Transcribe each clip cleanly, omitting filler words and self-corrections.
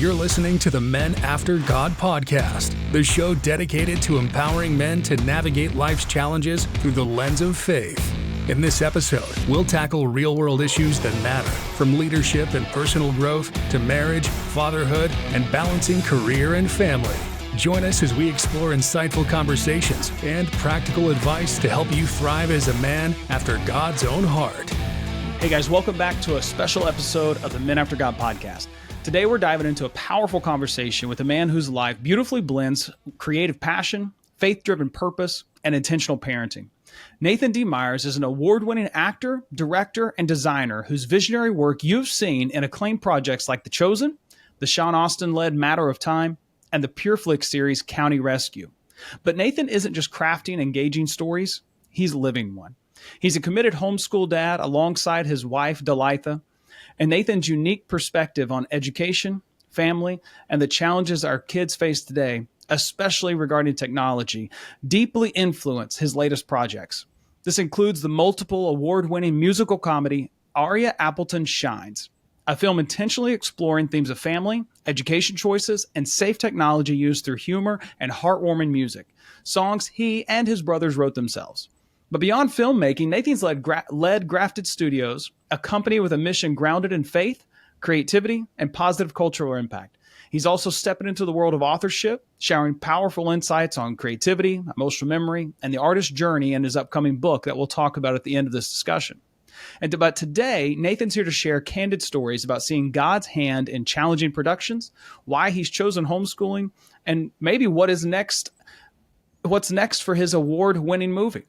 You're listening to the Men After God podcast, the show dedicated to empowering men to navigate life's challenges through the lens of faith. In this episode, we'll tackle real-world issues that matter, from leadership and personal growth to marriage, fatherhood, and balancing career and family. Join us as we explore insightful conversations and practical advice to help you thrive as a man after God's own heart. Hey guys, welcome back to a special episode of the Men After God podcast. Today we're diving into a powerful conversation with a man whose life beautifully blends creative passion, faith-driven purpose, and intentional parenting. Nathan D. Myers is an award-winning actor, director, and designer whose visionary work you've seen in acclaimed projects like The Chosen, the Sean Astin-led Matter of Time, and the PureFlix series County Rescue. But Nathan isn't just crafting engaging stories, he's living one. He's a committed homeschool dad alongside his wife, Delitha, and Nathan's unique perspective on education, family, and the challenges our kids face today, especially regarding technology, deeply influence his latest projects. This includes the multiple award-winning musical comedy, Aria Appleton Shines, a film intentionally exploring themes of family, education choices, and safe technology used through humor and heartwarming music, songs he and his brothers wrote themselves. But beyond filmmaking, Nathan's led Grafted Studios, a company with a mission grounded in faith, creativity, and positive cultural impact. He's also stepping into the world of authorship, sharing powerful insights on creativity, emotional memory, and the artist's journey in his upcoming book that we'll talk about at the end of this discussion. But today, Nathan's here to share candid stories about seeing God's hand in challenging productions, why he's chosen homeschooling, and maybe what's next for his award-winning movie,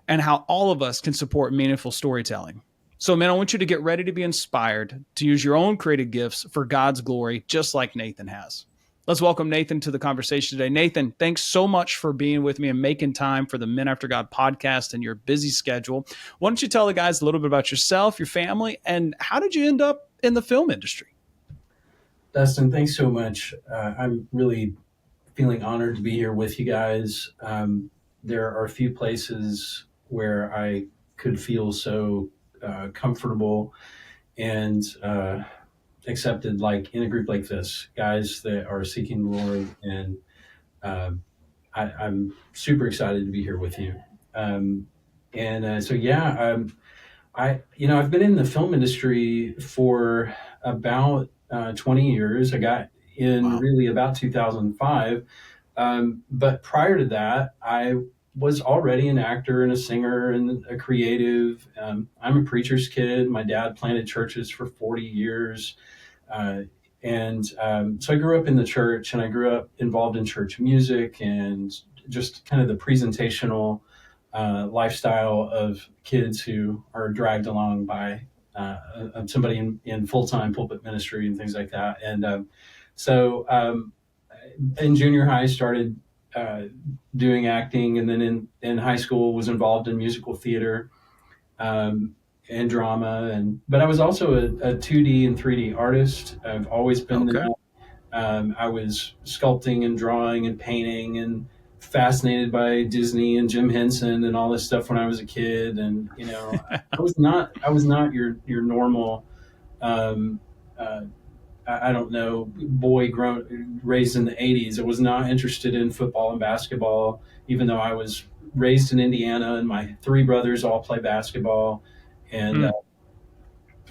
and how all of us can support meaningful storytelling. So, man, I want you to get ready to be inspired to use your own creative gifts for God's glory, just like Nathan has. Let's welcome Nathan to the conversation today. Nathan, thanks so much for being with me and making time for the Men After God podcast and your busy schedule. Why don't you tell the guys a little bit about yourself, your family, and how did you end up in the film industry? Dustin, thanks so much. I'm really feeling honored to be here with you guys. There are a few places where I could feel so comfortable and accepted, like in a group like this, guys that are seeking the Lord, and I'm super excited to be here with you. I've been in the film industry for about 20 years. I got in really about 2005. But prior to that, I was already an actor and a singer and a creative. I'm a preacher's kid. My dad planted churches for 40 years. So I grew up in the church, and I grew up involved in church music and just kind of the presentational lifestyle of kids who are dragged along by somebody in full-time pulpit ministry and things like that. In junior high, started doing acting, and then in high school was involved in musical theater and drama. But I was also a 2D and 3D artist. I've always been that. I was sculpting and drawing and painting and fascinated by Disney and Jim Henson and all this stuff when I was a kid. And I was not your normal. I don't know, boy raised in the 80s. I was not interested in football and basketball, even though I was raised in Indiana and my three brothers all play basketball, and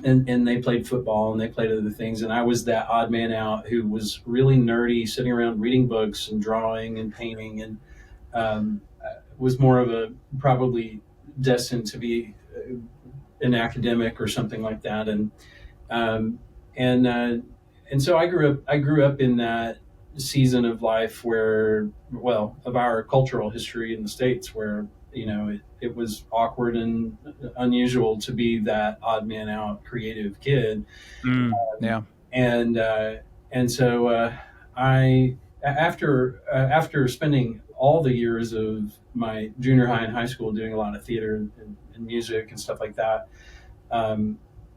they played football and they played other things. And I was that odd man out who was really nerdy, sitting around reading books and drawing and painting, and was more of a probably destined to be an academic or something like that. And so I grew up in that season of life of our cultural history in the States, where, it was awkward and unusual to be that odd man out creative kid. After spending all the years of my junior high and high school doing a lot of theater and music and stuff like that,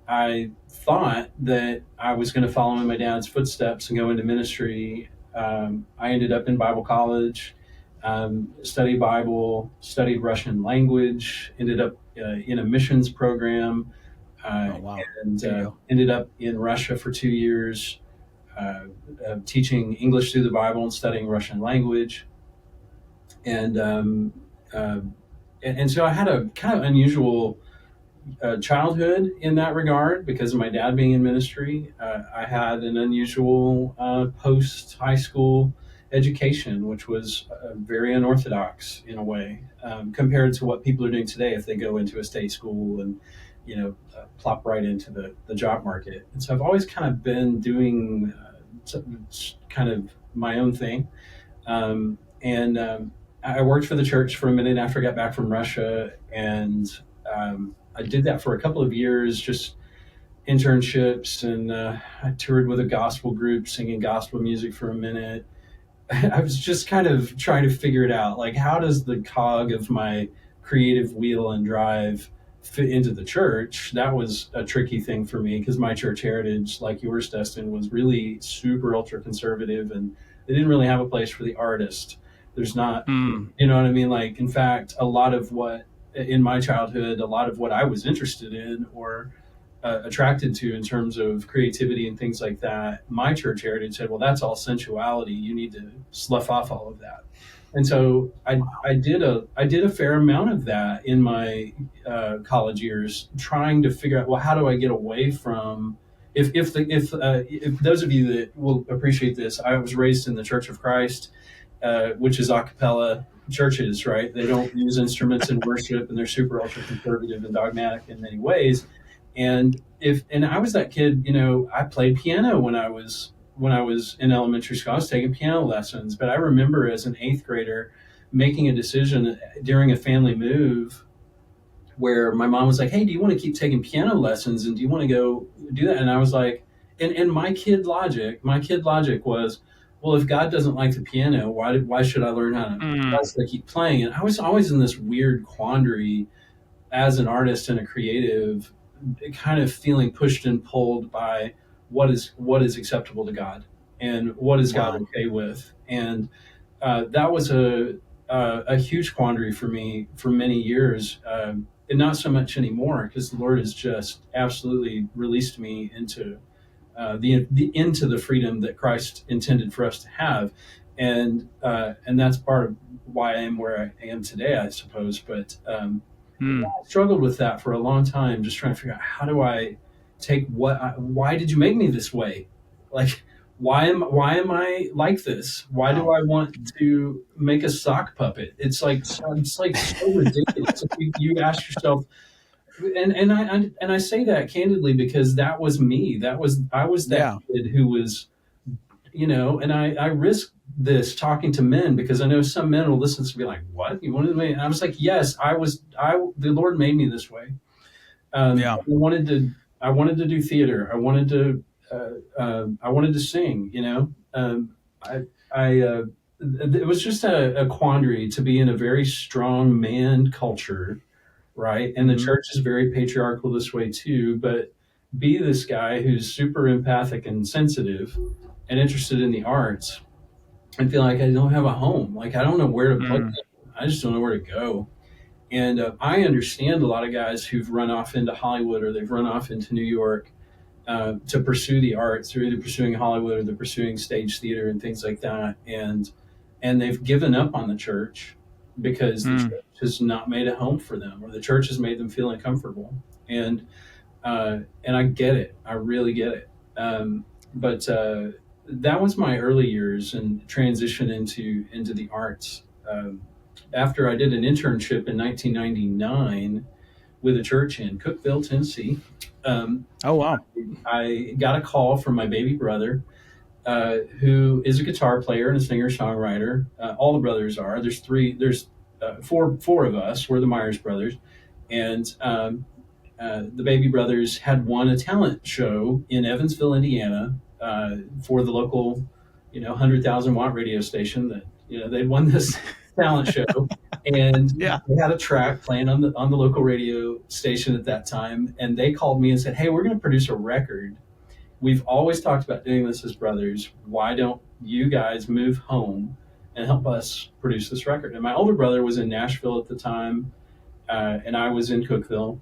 I thought that I was going to follow in my dad's footsteps and go into ministry. I ended up in Bible college, studied Bible, studied Russian language, ended up in a missions program, and ended up in Russia for 2 years. teaching English through the Bible and studying Russian language. And, uh, and so I had a kind of unusual childhood in that regard because of my dad being in ministry. I had an unusual post high school education, which was very unorthodox in a way compared to what people are doing today if they go into a state school and plop right into the job market. And so I've always kind of been doing kind of my own thing. And I worked for the church for a minute after I got back from Russia, and I did that for a couple of years, just internships, and I toured with a gospel group singing gospel music for a minute. I was just kind of trying to figure it out, like how does the cog of my creative wheel and drive fit into the church? That was a tricky thing for me because my church heritage, like yours, Dustin, was really super ultra conservative, and they didn't really have a place for the artist. There's not, you know what I mean? Like, in fact, a lot of what in my childhood, a lot of what I was interested in or attracted to in terms of creativity and things like that, my church heritage said, well, that's all sensuality. You need to slough off all of that. And so I did a fair amount of that in my college years, trying to figure out, well, how do I get away from if those of you that will appreciate this, I was raised in the Church of Christ, which is a cappella churches, right? They don't use instruments in worship, and they're super ultra conservative and dogmatic in many ways. And I was that kid, I played piano when I was in elementary school. I was taking piano lessons, but I remember as an 8th grader making a decision during a family move where my mom was like, "Hey, do you want to keep taking piano lessons, and do you want to go do that?" And I was like, and my kid logic was, well, if God doesn't like the piano, why should I learn how to? Why should I keep playing? And I was always in this weird quandary as an artist and a creative, kind of feeling pushed and pulled by what is acceptable to God and what is God okay with. And that was a huge quandary for me for many years, and not so much anymore because the Lord has just absolutely released me into into the freedom that Christ intended for us to have, and that's part of why I am where I am today, I suppose. But I struggled with that for a long time, just trying to figure out how do I take why did you make me this way? Like, why am I like this? Why do I want to make a sock puppet? It's like so ridiculous. You ask yourself, and I say that candidly because that was me. I was that kid who was, and I risk this talking to men because I know some men will listen to me like, "What you wanted me?" And I was like, "Yes, the Lord made me this way." I wanted to do theater. I wanted to sing. It was just a quandary to be in a very strong man culture, right? And the church is very patriarchal this way too, but be this guy who's super empathic and sensitive and interested in the arts and feel like I don't have a home. Like, I don't know where to plug in. I just don't know where to go. And I understand a lot of guys who've run off into Hollywood or they've run off into New York to pursue the arts. They're either pursuing Hollywood or they're pursuing stage theater and things like that. And they've given up on the church because the church has not made a home for them, or the church has made them feel uncomfortable. And I get it. I really get it. But that was my early years and transition into the arts. After I did an internship in 1999 with a church in Cookeville, Tennessee. I got a call from my baby brother, who is a guitar player and a singer-songwriter. All the brothers are. There's four of us. We're the Myers brothers. And the baby brothers had won a talent show in Evansville, Indiana, for the local, 100,000 watt radio station that, they'd won this talent show. And they had a track playing on the local radio station at that time. And they called me and said, "Hey, we're going to produce a record. We've always talked about doing this as brothers. Why don't you guys move home and help us produce this record?" And my older brother was in Nashville at the time, and I was in Cookeville.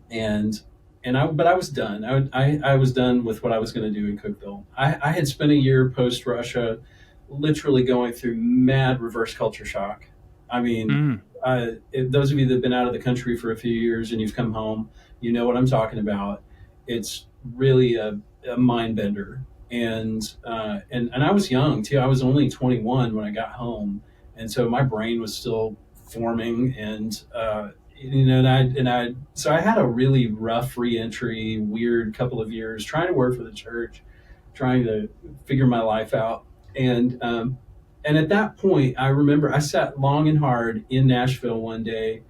And But I was done. I was done with what I was going to do in Cookville. I had spent a year post Russia, literally going through mad reverse culture shock. I mean, Mm. those of you that have been out of the country for a few years and you've come home, you know what I'm talking about. It's really a mind bender. And I was young too. I was only 21 when I got home, and so my brain was still forming. So I had a really rough reentry, weird couple of years trying to work for the church, trying to figure my life out. And at that point, I remember I sat long and hard in Nashville one day,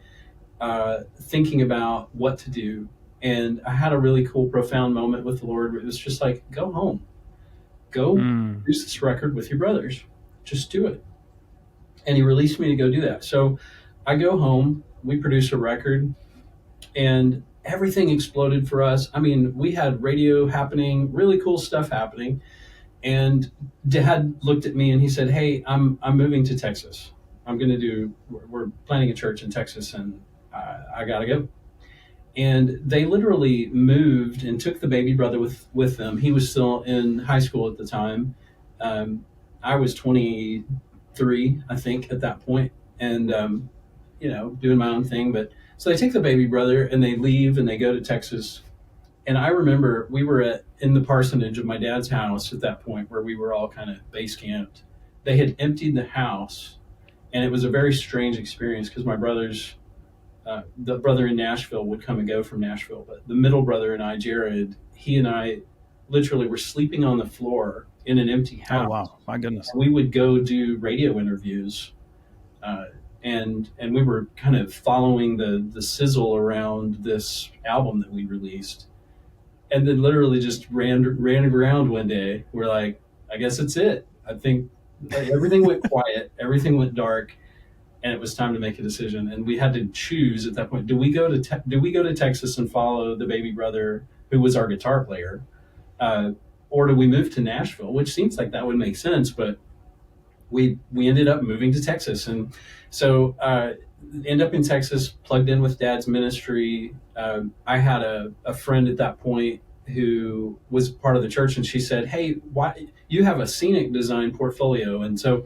thinking about what to do. And I had a really cool, profound moment with the Lord. It was just like, go home, go Mm. produce this record with your brothers, just do it. And He released me to go do that. So I go home, we produce a record, and everything exploded for us. I mean, we had radio happening, really cool stuff happening. And Dad looked at me and he said, "Hey, I'm moving to Texas. We're planning a church in Texas, and I gotta go." And they literally moved and took the baby brother with them. He was still in high school at the time. I was 23, I think, at that point, and doing my own thing. But so they take the baby brother and they leave and they go to Texas. And I remember we were in the parsonage of my dad's house at that point, where we were all kind of base camped. They had emptied the house, and it was a very strange experience because my brothers, the brother in Nashville would come and go from Nashville, but the middle brother and I, Jared, he and I literally were sleeping on the floor in an empty house. Oh, wow. My goodness. And we would go do radio interviews, and we were kind of following the sizzle around this album that we released. And then literally just ran aground one day. We're like, I guess it's it. I think everything went quiet, everything went dark, and it was time to make a decision. And we had to choose at that point: do we go to Texas and follow the baby brother who was our guitar player, or do we move to Nashville? Which seems like that would make sense, but we ended up moving to Texas, and so end up in Texas, plugged in with Dad's ministry. I had a friend at that point who was part of the church, and she said, "Hey, why you have a scenic design portfolio?" And so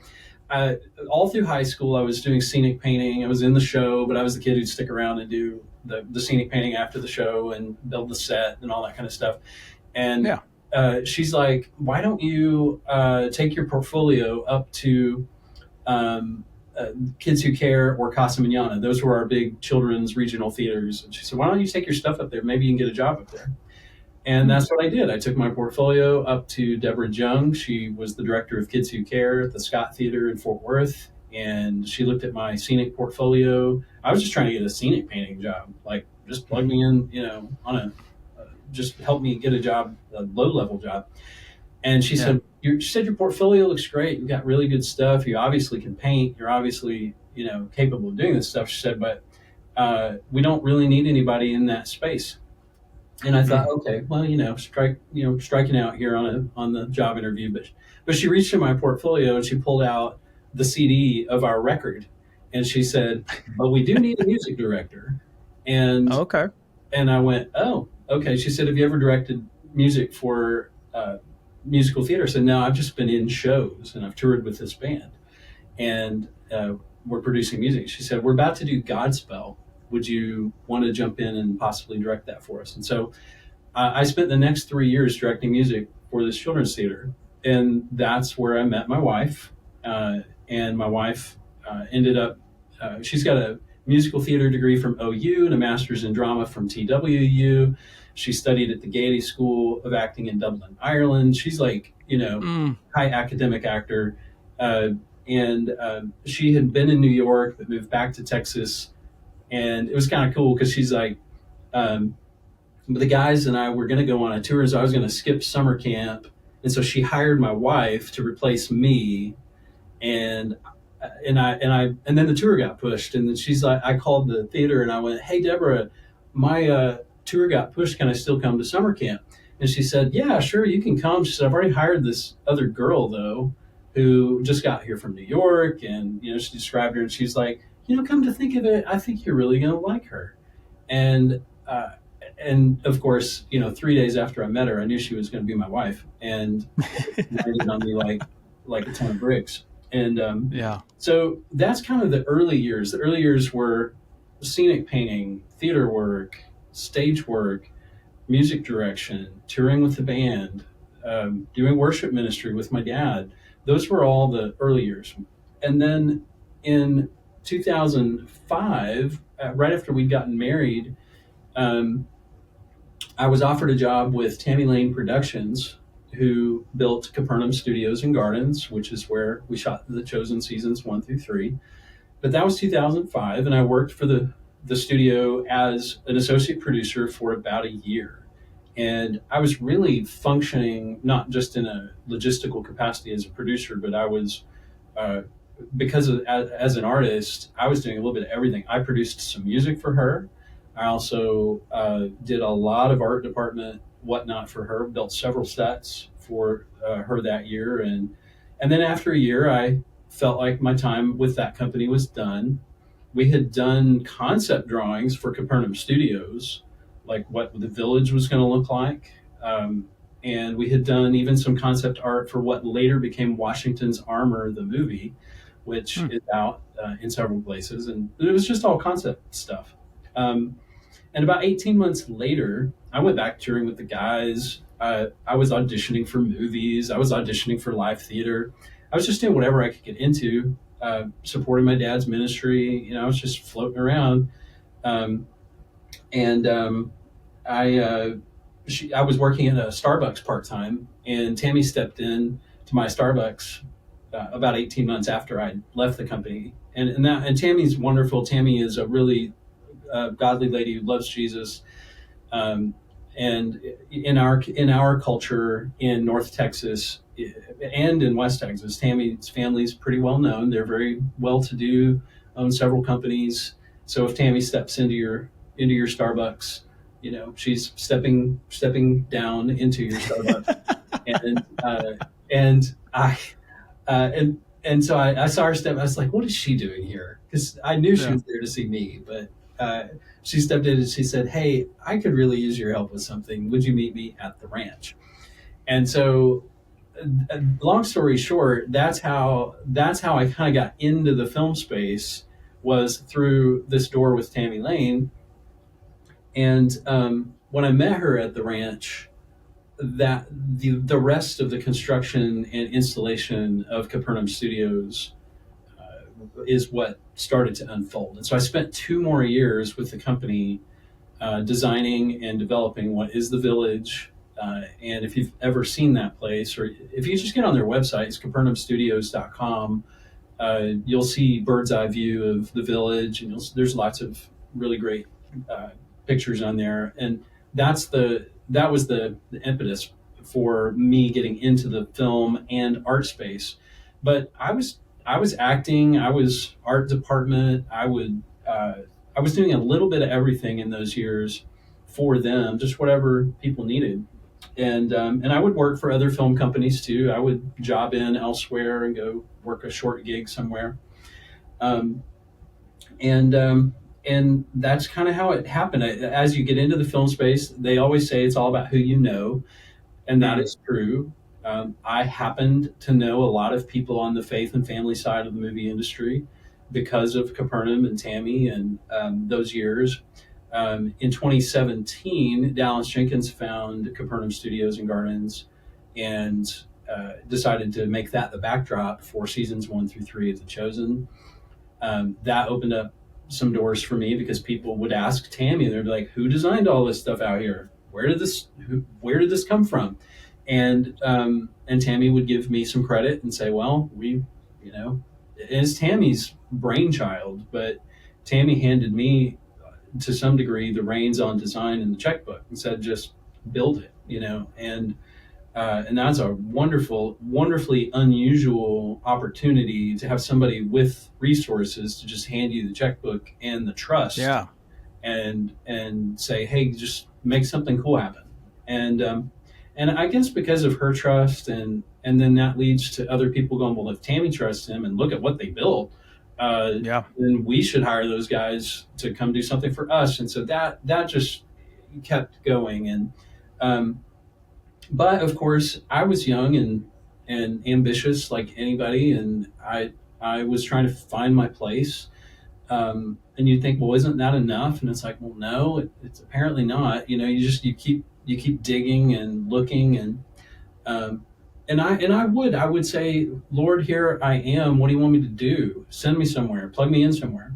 all through high school, I was doing scenic painting. I was in the show, but I was the kid who'd stick around and do the scenic painting after the show and build the set and all that kind of stuff. And Yeah. She's like, "Why don't you take your portfolio up to Kids Who Care or Casa Manana?" Those were our big children's regional theaters. And she said, "Why don't you take your stuff up there? Maybe you can get a job up there." And that's what I did. I took my portfolio up to Deborah Jung. She was the director of Kids Who Care at the Scott Theater in Fort Worth. And she looked at my scenic portfolio. I was just trying to get a scenic painting job, like just plug me in, just help me get a job, a low-level job. And she said, she said, "Your portfolio looks great. You got really good stuff. You obviously can paint. You're obviously, capable of doing this stuff." She said, "But we don't really need anybody in that space." And I thought, okay, well, striking out here on the job interview. But she reached in my portfolio and she pulled out the CD of our record, and she said, "But we do need a music director." And Okay. and I went, "Oh, okay." She said, "Have you ever directed music for musical theater?" I said, "No, I've just been in shows and I've toured with this band, and we're producing music." She said, "We're about to do Godspell. Would you want to jump in and possibly direct that for us?" And so I spent the next 3 years directing music for this children's theater, and that's where I met my wife. And my wife ended up, she's got a musical theater degree from OU and a master's in drama from TWU. She studied at the Gaiety School of Acting in Dublin, Ireland. She's like, high academic actor. And she had been in New York, but moved back to Texas. And it was kind of cool because she's like, the guys and I were going to go on a tour, so I was going to skip summer camp. And so she hired my wife to replace me. And then the tour got pushed. And then she's like, I called the theater and I went, "Hey, Deborah, my tour got pushed. Can I still come to summer camp?" And she said, "Yeah, sure, you can come." She said, "I've already hired this other girl, though, who just got here from New York." And, she described her, and she's like, "Come to think of it, I think you're really going to like her." And and of course, 3 days after I met her, I knew she was going to be my wife, and it landed on me like a ton of bricks. And Yeah. so that's kind of the early years. The early years were scenic painting, theater work, stage work, music direction, touring with the band, doing worship ministry with my dad. Those were all the early years. And then in 2005, right after we'd gotten married, um, I was offered a job with Tammy Lane Productions, who built Capernaum Studios and Gardens, which is where we shot The Chosen seasons 1 through 3. But that was 2005, and I worked for the studio as an associate producer for about a year. And I was really functioning not just in a logistical capacity as a producer, but I was, because as an artist, I was doing a little bit of everything. I produced some music for her. I also did a lot of art department whatnot for her, built several sets for her that year. And then after a year, I felt like my time with that company was done. We had done concept drawings for Capernaum Studios, like what the village was going to look like. And we had done even some concept art for what later became Washington's Armor, the movie, which is out in several places. And it was just all concept stuff. And about 18 months later, I went back touring with the guys. I was auditioning for movies. I was auditioning for live theater. I was just doing whatever I could get into, supporting my dad's ministry. I was just floating around. I was working at a Starbucks part-time, and Tammy stepped in to my Starbucks about 18 months after I left the company. And Tammy's wonderful. Tammy is a really godly lady who loves Jesus. And in our culture in North Texas and in West Texas, Tammy's family is pretty well known. They're very well-to-do, own several companies. So if Tammy steps into your Starbucks, she's stepping down into your Starbucks. And so I saw her step. I was like, "What is she doing here?" Because I knew she was there to see me, but she stepped in and she said, "Hey, I could really use your help with something. Would you meet me at the ranch?" And so, long story short, that's how I kind of got into the film space, was through this door with Tammy Lane. And when I met her at the ranch, that the rest of the construction and installation of Capernaum Studios is what started to unfold. And so I spent 2 more years with the company designing and developing what is the village. And if you've ever seen that place, or if you just get on their website, it's CapernaumStudios.com, you'll see bird's eye view of the village, and there's lots of really great pictures on there. And that was the impetus for me getting into the film and art space. But I was acting, I was art department, I was doing a little bit of everything in those years for them, just whatever people needed. And I would work for other film companies too. I would job in elsewhere and go work a short gig somewhere. And that's kind of how it happened. As you get into the film space, they always say it's all about who you know, and that is true. I happened to know a lot of people on the faith and family side of the movie industry because of Capernaum and Tammy and those years. In 2017, Dallas Jenkins found Capernaum Studios and Gardens and decided to make that the backdrop for seasons 1 through 3 of The Chosen. That opened up some doors for me because people would ask Tammy, they'd be like, "Who designed all this stuff out here? Where did this come from?" And Tammy would give me some credit and say, "Well, it's Tammy's brainchild, but Tammy handed me, to some degree, the reins on design and the checkbook and said, just build it, and that's a wonderfully unusual opportunity to have somebody with resources to just hand you the checkbook and the trust, and say, "Hey, just make something cool happen." And I guess because of her trust, and then that leads to other people going, "Well, if Tammy trusts him and look at what they built, then we should hire those guys to come do something for us." And so that just, kept going. And but of course, I was young and ambitious like anybody, and I was trying to find my place. And you think, well, isn't that enough? And it's like, well, no, it's apparently not. You keep digging and looking, um, and I would say, Lord, here I am. What do you want me to do? Send me somewhere. Plug me in somewhere.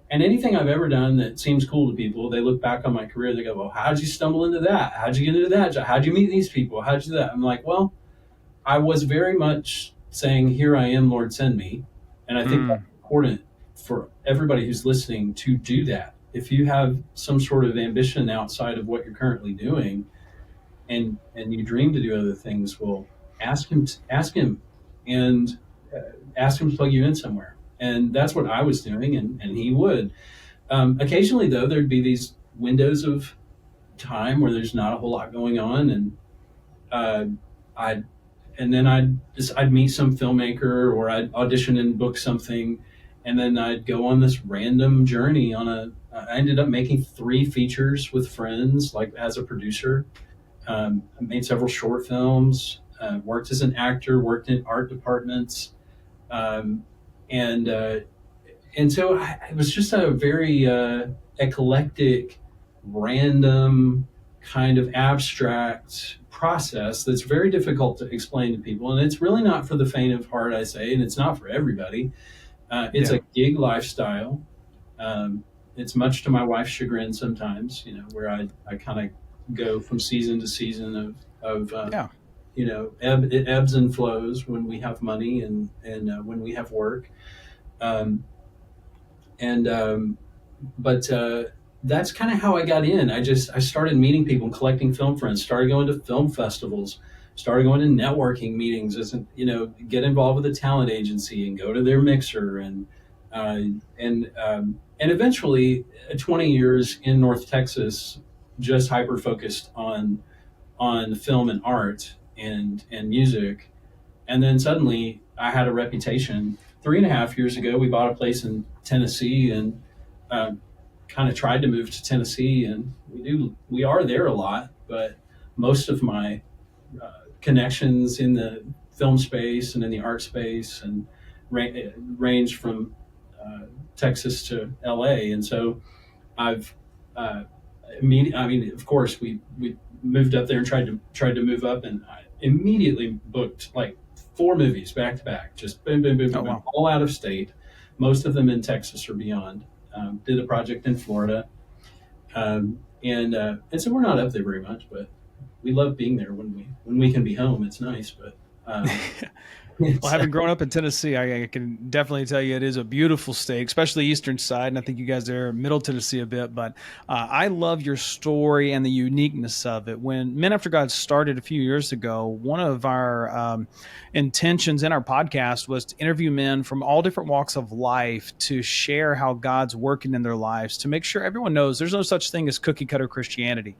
And anything I've ever done that seems cool to people, they look back on my career, they go, well, how'd you stumble into that? How'd you get into that job? How'd you meet these people? How'd you do that? I'm like, well, I was very much saying, here I am, Lord, send me. And I think that's important for everybody who's listening to do that. If you have some sort of ambition outside of what you're currently doing, and you dream to do other things, well, ask him, and ask him to plug you in somewhere. And that's what I was doing, and he would. Occasionally, though, there'd be these windows of time where there's not a whole lot going on, and uh, I'd and then I'd meet some filmmaker, or I'd audition and book something, and then I'd go on this random journey I ended up making 3 features with friends, like as a producer. I made several short films, worked as an actor, worked in art departments, um, and so it was just a very eclectic, random, kind of abstract process that's very difficult to explain to people. And it's really not for the faint of heart, I say, and it's not for everybody. It's a gig lifestyle. It's much to my wife's chagrin sometimes, where I kind of go from season to season it ebbs and flows when we have money and when we have work. Um, and but That's kind of how I got in. I started meeting people and collecting film friends, started going to film festivals, started going to networking meetings, get involved with a talent agency and go to their mixer, uh, and eventually 20 years in North Texas, just hyper focused on film and art and music. And then suddenly I had a reputation. 3.5 years ago, we bought a place in Tennessee, and kind of tried to move to Tennessee, and we are there a lot, but most of my connections in the film space and in the art space and range from Texas to LA. And so I've of course we moved up there and tried to move up, and I immediately booked like 4 movies back to back, just boom, boom, boom, boom, wow. all out of state, most of them in Texas or beyond. Did a project in Florida, and so we're not up there very much, but we love being there when we can be home. It's nice, but Well, having grown up in Tennessee, I can definitely tell you it is a beautiful state, especially the eastern side. And I think you guys are middle Tennessee a bit, but I love your story and the uniqueness of it. When Men After God started a few years ago, one of our intentions in our podcast was to interview men from all different walks of life to share how God's working in their lives, to make sure everyone knows there's no such thing as cookie cutter Christianity.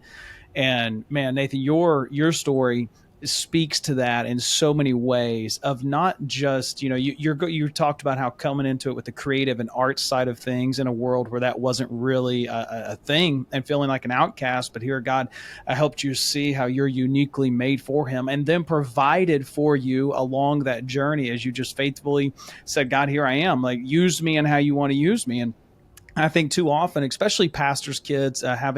And man, Nathan, your story speaks to that in so many ways, of not just, you talked about how coming into it with the creative and art side of things in a world where that wasn't really a thing, and feeling like an outcast, but here God helped you see how you're uniquely made for him, and then provided for you along that journey as you just faithfully said, God, here I am, like, use me and how you want to use me. And I think too often, especially pastors' kids, have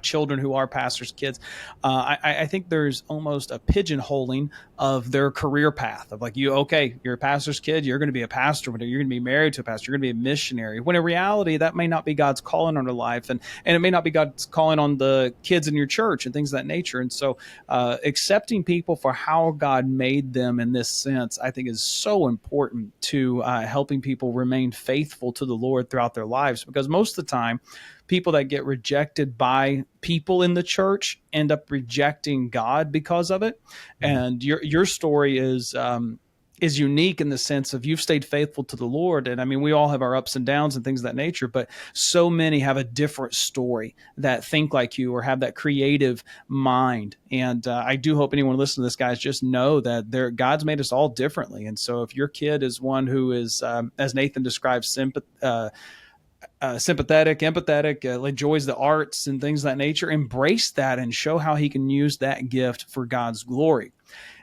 children who are pastors' kids, I think there's almost a pigeonholing of their career path of like, you're a pastor's kid, you're going to be a pastor, you're going to be married to a pastor, you're going to be a missionary. When in reality, that may not be God's calling on their life, and it may not be God's calling on the kids in your church and things of that nature. And so, accepting people for how God made them in this sense, I think, is so important to helping people remain faithful to the Lord throughout their lives, because most of the time people that get rejected by people in the church end up rejecting God because of it. And your story is unique in the sense of you've stayed faithful to the Lord. And I mean, we all have our ups and downs and things of that nature, but so many have a different story that think like you or have that creative mind. And I do hope anyone listening to this, guys, just know that God's made us all differently. And so if your kid is one who is, as Nathan describes, sympathetic, empathetic, enjoys the arts and things of that nature, embrace that and show how he can use that gift for God's glory.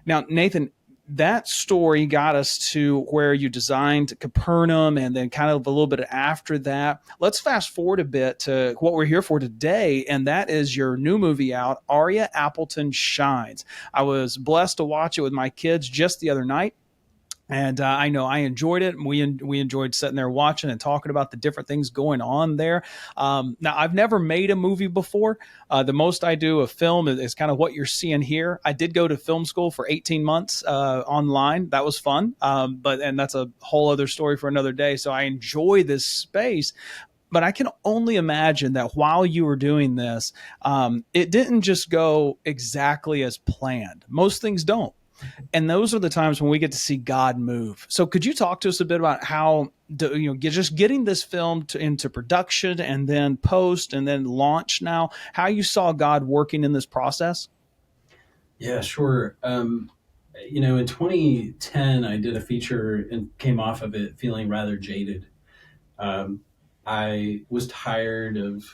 Now, Nathan, that story got us to where you designed Capernaum and then kind of a little bit after that. Let's fast forward a bit to what we're here for today, and that is your new movie out, Aria Appleton Shines. I was blessed to watch it with my kids just the other night. And I know I enjoyed it. We enjoyed sitting there watching and talking about the different things going on there. Now, I've never made a movie before. The most I do of film is kind of what you're seeing here. I did go to film school for 18 months online. That was fun. And that's a whole other story for another day. So I enjoy this space. But I can only imagine that while you were doing this, it didn't just go exactly as planned. Most things don't. And those are the times when we get to see God move. So could you talk to us a bit about how, just getting this film into production and then post and then launch now, how you saw God working in this process? Yeah, sure. In 2010, I did a feature and came off of it feeling rather jaded. I was tired of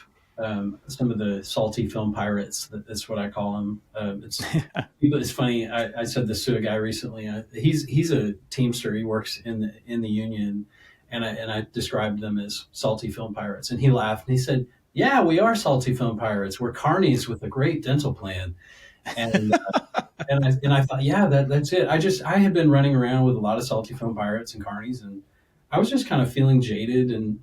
some of the salty film pirates. That's what I call them. It's funny. I said this to a guy recently. He's a Teamster. He works in the union, and I described them as salty film pirates. And he laughed and he said, "Yeah, we are salty film pirates. We're carnies with a great dental plan." And I thought, yeah, that's it. I had been running around with a lot of salty film pirates and carnies, and I was just kind of feeling jaded and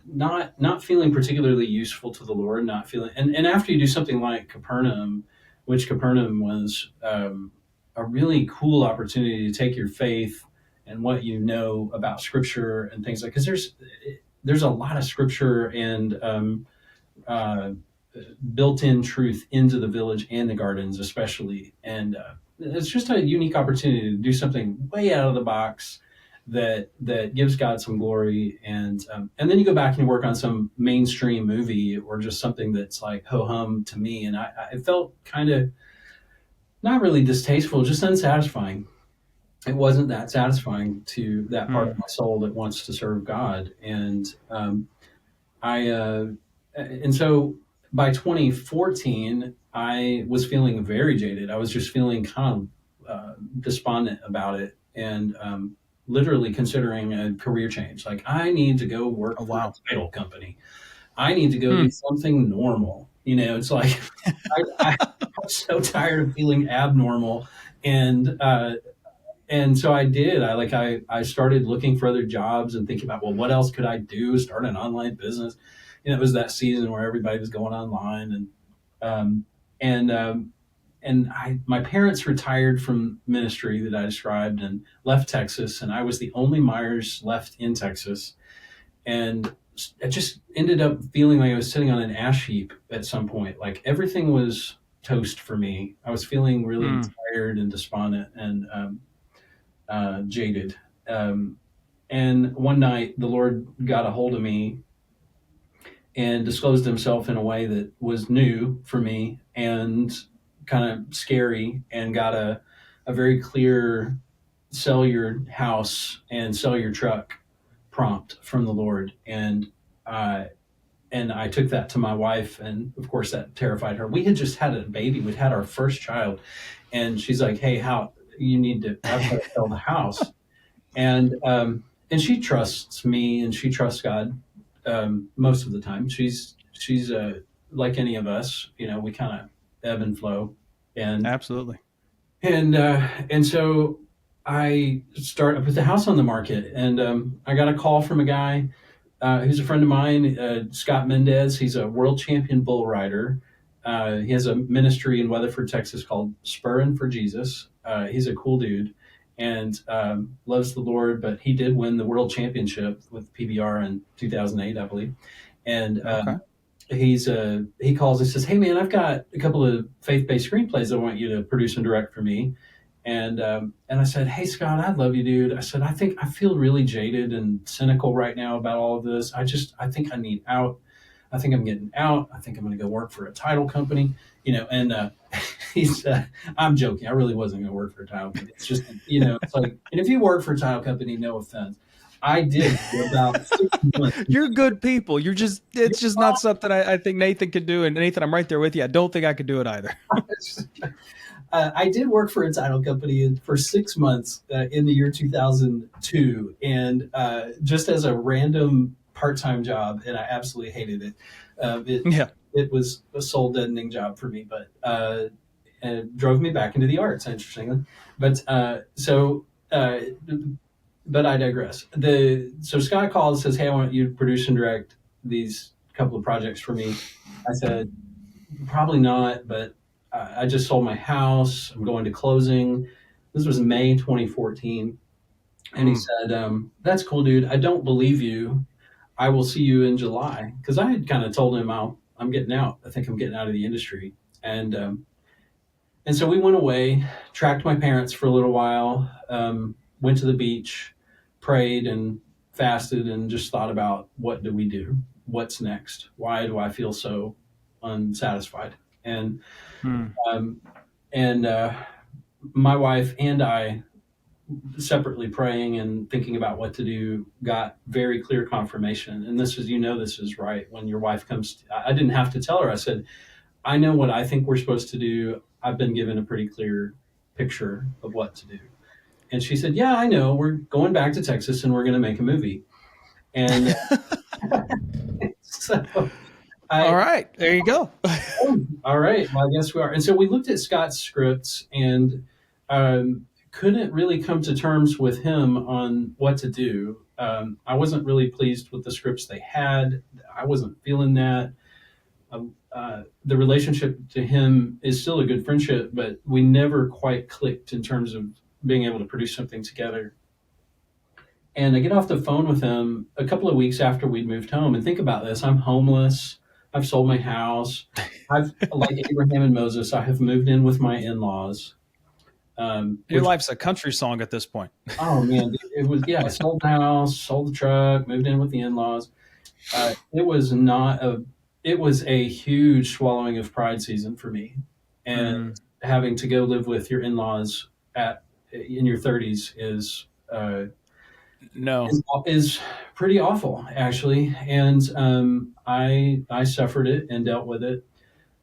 not feeling particularly useful to the Lord, not feeling, and after you do something like Capernaum, which Capernaum was a really cool opportunity to take your faith and what you know about Scripture and things like, because there's a lot of Scripture and built-in truth into the village and the gardens especially, and it's just a unique opportunity to do something way out of the box that gives God some glory, and then you go back and you work on some mainstream movie or just something that's like ho hum to me, and I felt kind of not really distasteful, just unsatisfying. It wasn't that satisfying to that part of my soul that wants to serve God, and so by 2014 I was feeling very jaded. I was just feeling kind of despondent about it, and literally considering a career change. Like, I need to go work for a title company. I need to go do something normal. It's like I'm so tired of feeling abnormal, and so I did. I started looking for other jobs and thinking about, well, what else could I do? Start an online business. It was that season where everybody was going online, and my parents retired from ministry that I described and left Texas, and I was the only Myers left in Texas, and I just ended up feeling like I was sitting on an ash heap at some point. Like, everything was toast for me. I was feeling really tired and despondent and jaded. And one night the Lord got a hold of me and disclosed himself in a way that was new for me and kind of scary, and got a very clear sell your house and sell your truck prompt from the Lord. And I took that to my wife, and of course that terrified her. We had just had a baby. We'd had our first child, and she's like, "Hey, I've got to sell the house." And she trusts me and she trusts God most of the time. She's like any of us, we kind of ebb and flow. And absolutely. And so I put the house on the market, and I got a call from a guy who's a friend of mine, Scott Mendez. He's a world champion bull rider. He has a ministry in Weatherford, Texas called Spurrin' for Jesus. He's a cool dude and loves the Lord, but he did win the world championship with PBR in 2008, I believe. And he calls and says, "Hey man, I've got a couple of faith-based screenplays I want you to produce and direct for me." And I said, "Hey Scott, I love you, dude." I said, I feel really jaded and cynical right now about all of this. I think I need out. I think I'm getting out. I think I'm going to go work for a title company, and he's, I'm joking. I really wasn't going to work for a title company. It's just, it's like, and if you work for a title company, no offense, I did for about 6 months. You're good people. It's just not something I think Nathan could do. And Nathan, I'm right there with you. I don't think I could do it either. I did work for a title company for 6 months in the year 2002, and just as a random part-time job, and I absolutely hated it. It was a soul-deadening job for me, but it drove me back into the arts, interestingly. But but I digress. So Scott called and says, "Hey, I want you to produce and direct these couple of projects for me." I said, "Probably not, but I just sold my house. I'm going to closing." This was May 2014. And he said, "That's cool, dude. I don't believe you. I will see you in July." Because I had kind of told him, I'm getting out. I think I'm getting out of the industry. And so we went away, tracked my parents for a little while, went to the beach, prayed and fasted, and just thought about, what do we do? What's next? Why do I feel so unsatisfied? And my wife and I, separately praying and thinking about what to do, got very clear confirmation. And this is right. When your wife comes, I didn't have to tell her. I said, "I know what I think we're supposed to do. I've been given a pretty clear picture of what to do." And she said, "Yeah, I know. We're going back to Texas and we're going to make a movie." And so all right, there you go. All right. Well, I guess we are. And so we looked at Scott's scripts and couldn't really come to terms with him on what to do. I wasn't really pleased with the scripts they had. I wasn't feeling that. The relationship to him is still a good friendship, but we never quite clicked in terms of being able to produce something together. And I get off the phone with him a couple of weeks after we'd moved home. And think about this. I'm homeless. I've sold my house. I've, like Abraham and Moses, I have moved in with my in-laws. Your life's a country song at this point. Oh man, it was, I sold the house, sold the truck, moved in with the in-laws. It was a huge swallowing of pride season for me. And having to go live with your in-laws in your 30s is pretty awful, actually. And I suffered it and dealt with it.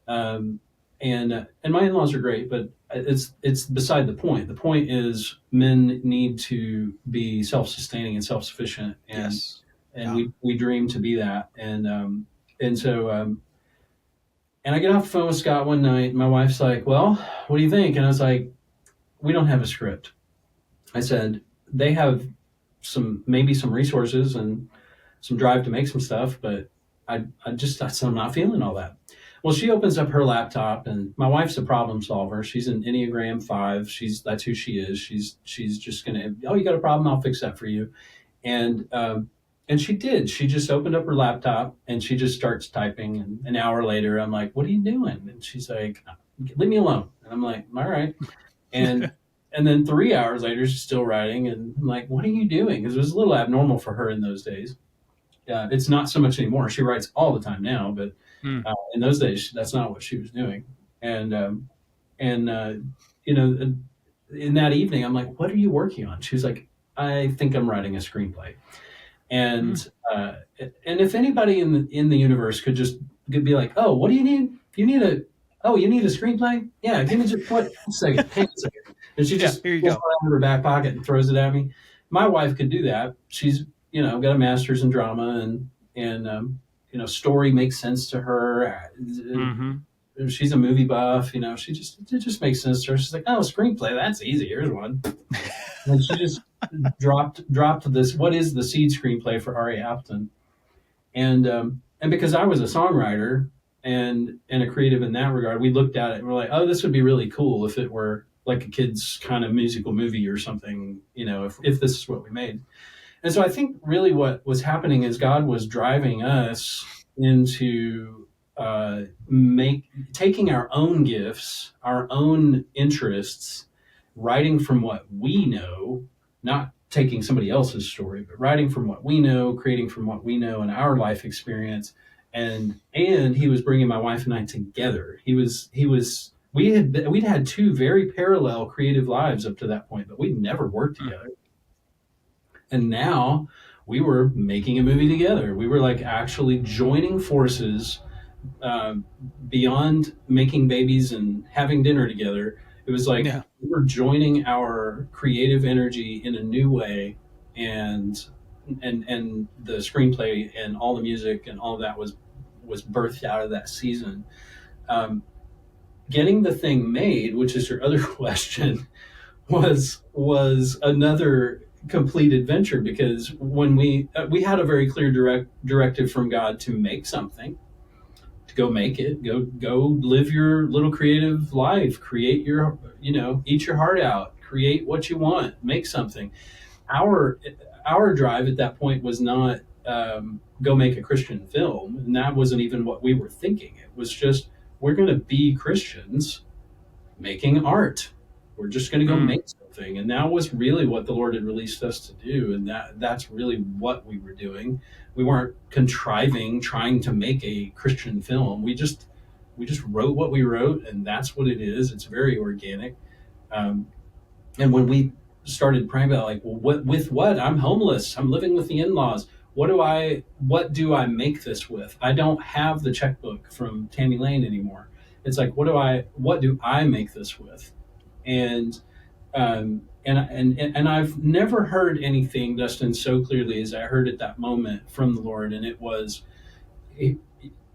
And my in-laws are great, but it's beside the point. The point is, men need to be self-sustaining and self-sufficient, and we dream to be that. And so I get off the phone with Scott one night, and my wife's like, "Well, what do you think?" And I was like, "We don't have a script." I said, "They have maybe some resources and some drive to make some stuff, but I'm not feeling all that." Well, she opens up her laptop, and my wife's a problem solver. She's an Enneagram 5. That's who she is. She's just gonna, "Oh, you got a problem? I'll fix that for you." And she did. She just opened up her laptop and she just starts typing. And an hour later, I'm like, "What are you doing?" And she's like, "Leave me alone." And I'm like, "All right." And then 3 hours later, she's still writing. And I'm like, "What are you doing?" Because it was a little abnormal for her in those days. It's not so much anymore. She writes all the time now, but in those days, that's not what she was doing. And in that evening, I'm like, "What are you working on?" She's like, "I think I'm writing a screenplay." And if anybody in the universe could just be like, "Oh, what do you need? You need a screenplay? Yeah, give me just one second. Hang on a second." And she just pulls it out of her back pocket and throws it at me. My wife could do that. She's got a master's in drama, and story makes sense to her. She's a movie buff. It just makes sense to her. She's like, "Oh, screenplay, that's easy. Here's one." And she just dropped this. What is the seed screenplay for Aria Appleton? And because I was a songwriter and a creative in that regard, we looked at it and we're like, "Oh, this would be really cool if it were like a kid's kind of musical movie or something. If this is what we made." And so I think really what was happening is God was driving us into taking our own gifts, our own interests, writing from what we know, not taking somebody else's story, but writing from what we know, creating from what we know in our life experience. And he was bringing my wife and I together. We'd had two very parallel creative lives up to that point, but we'd never worked together. And now we were making a movie together. We were like actually joining forces, uh, beyond making babies and having dinner together. It was like Yeah. we were joining our creative energy in a new way, and and the screenplay and all the music and all of that was birthed out of that season. Um, Getting the thing made, which is your other question, was another complete adventure, because when we had a very clear directive from God to make something, to go make it, go live your little creative life, create your, eat your heart out, create what you want, make something. Our our drive at that point was not, go make a Christian film, and that wasn't even what we were thinking. It was just, we're going to be Christians making art. We're just going to go Mm. make something, and that was really what the Lord had released us to do, and that's really what we were doing. We weren't contriving, trying to make a Christian film. We just wrote what we wrote, and that's what it is. It's very organic. Um, and when we started praying about, like, well, what I'm homeless, I'm living with the in-laws. What do I make this with? I don't have the checkbook from Tammy Lane anymore. It's like, what do I make this with? And and I've never heard anything, Dustin, so clearly as I heard at that moment from the Lord, and it was,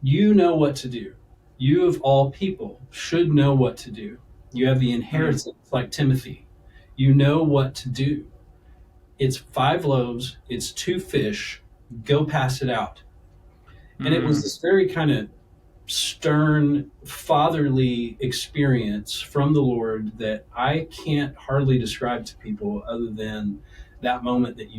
you know what to do. You of all people should know what to do. You have the Mm. inheritance, like Timothy. You know what to do. It's 5 loaves, it's 2 fish. Go pass it out. And it was Mm. this very kind of stern, fatherly experience from the Lord that I can't hardly describe to people, other than that moment that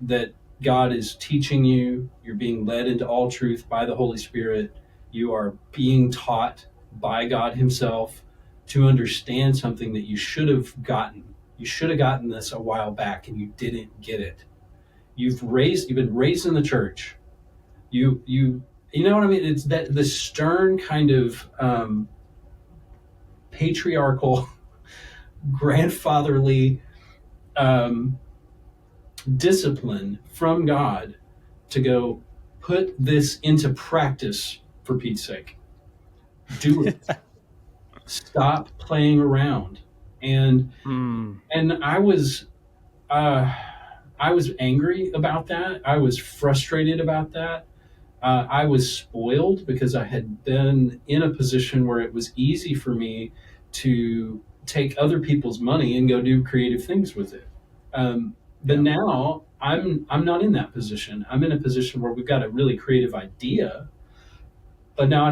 that God is teaching you. You're being led into all truth by the Holy Spirit. You are being taught by God Himself to understand something that you should have gotten. You should have gotten this a while back, and you didn't get it. You've been raised in the church. You know what I mean? It's that the stern kind of, patriarchal, grandfatherly, um, discipline from God to go put this into practice, for Pete's sake. Do it. Stop playing around. And Mm. and uh, I was angry about that. I was frustrated about that. I was spoiled because I had been in a position where it was easy for me to take other people's money and go do creative things with it. But Yeah. now I'm not in that position. I'm in a position where we've got a really creative idea, but now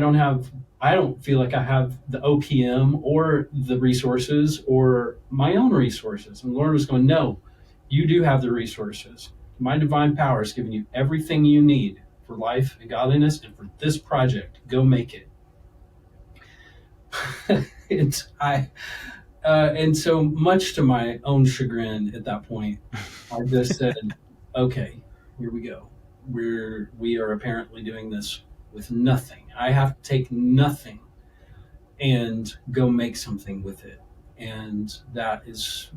I don't feel like I have the OPM or the resources or my own resources. And the Lord was going, no, you do have the resources. My divine power has given you everything you need for life and godliness and for this project. Go make it. And so, much to my own chagrin at that point, I just said, okay, here we go. We are apparently doing this with nothing. I have to take nothing and go make something with it. And that's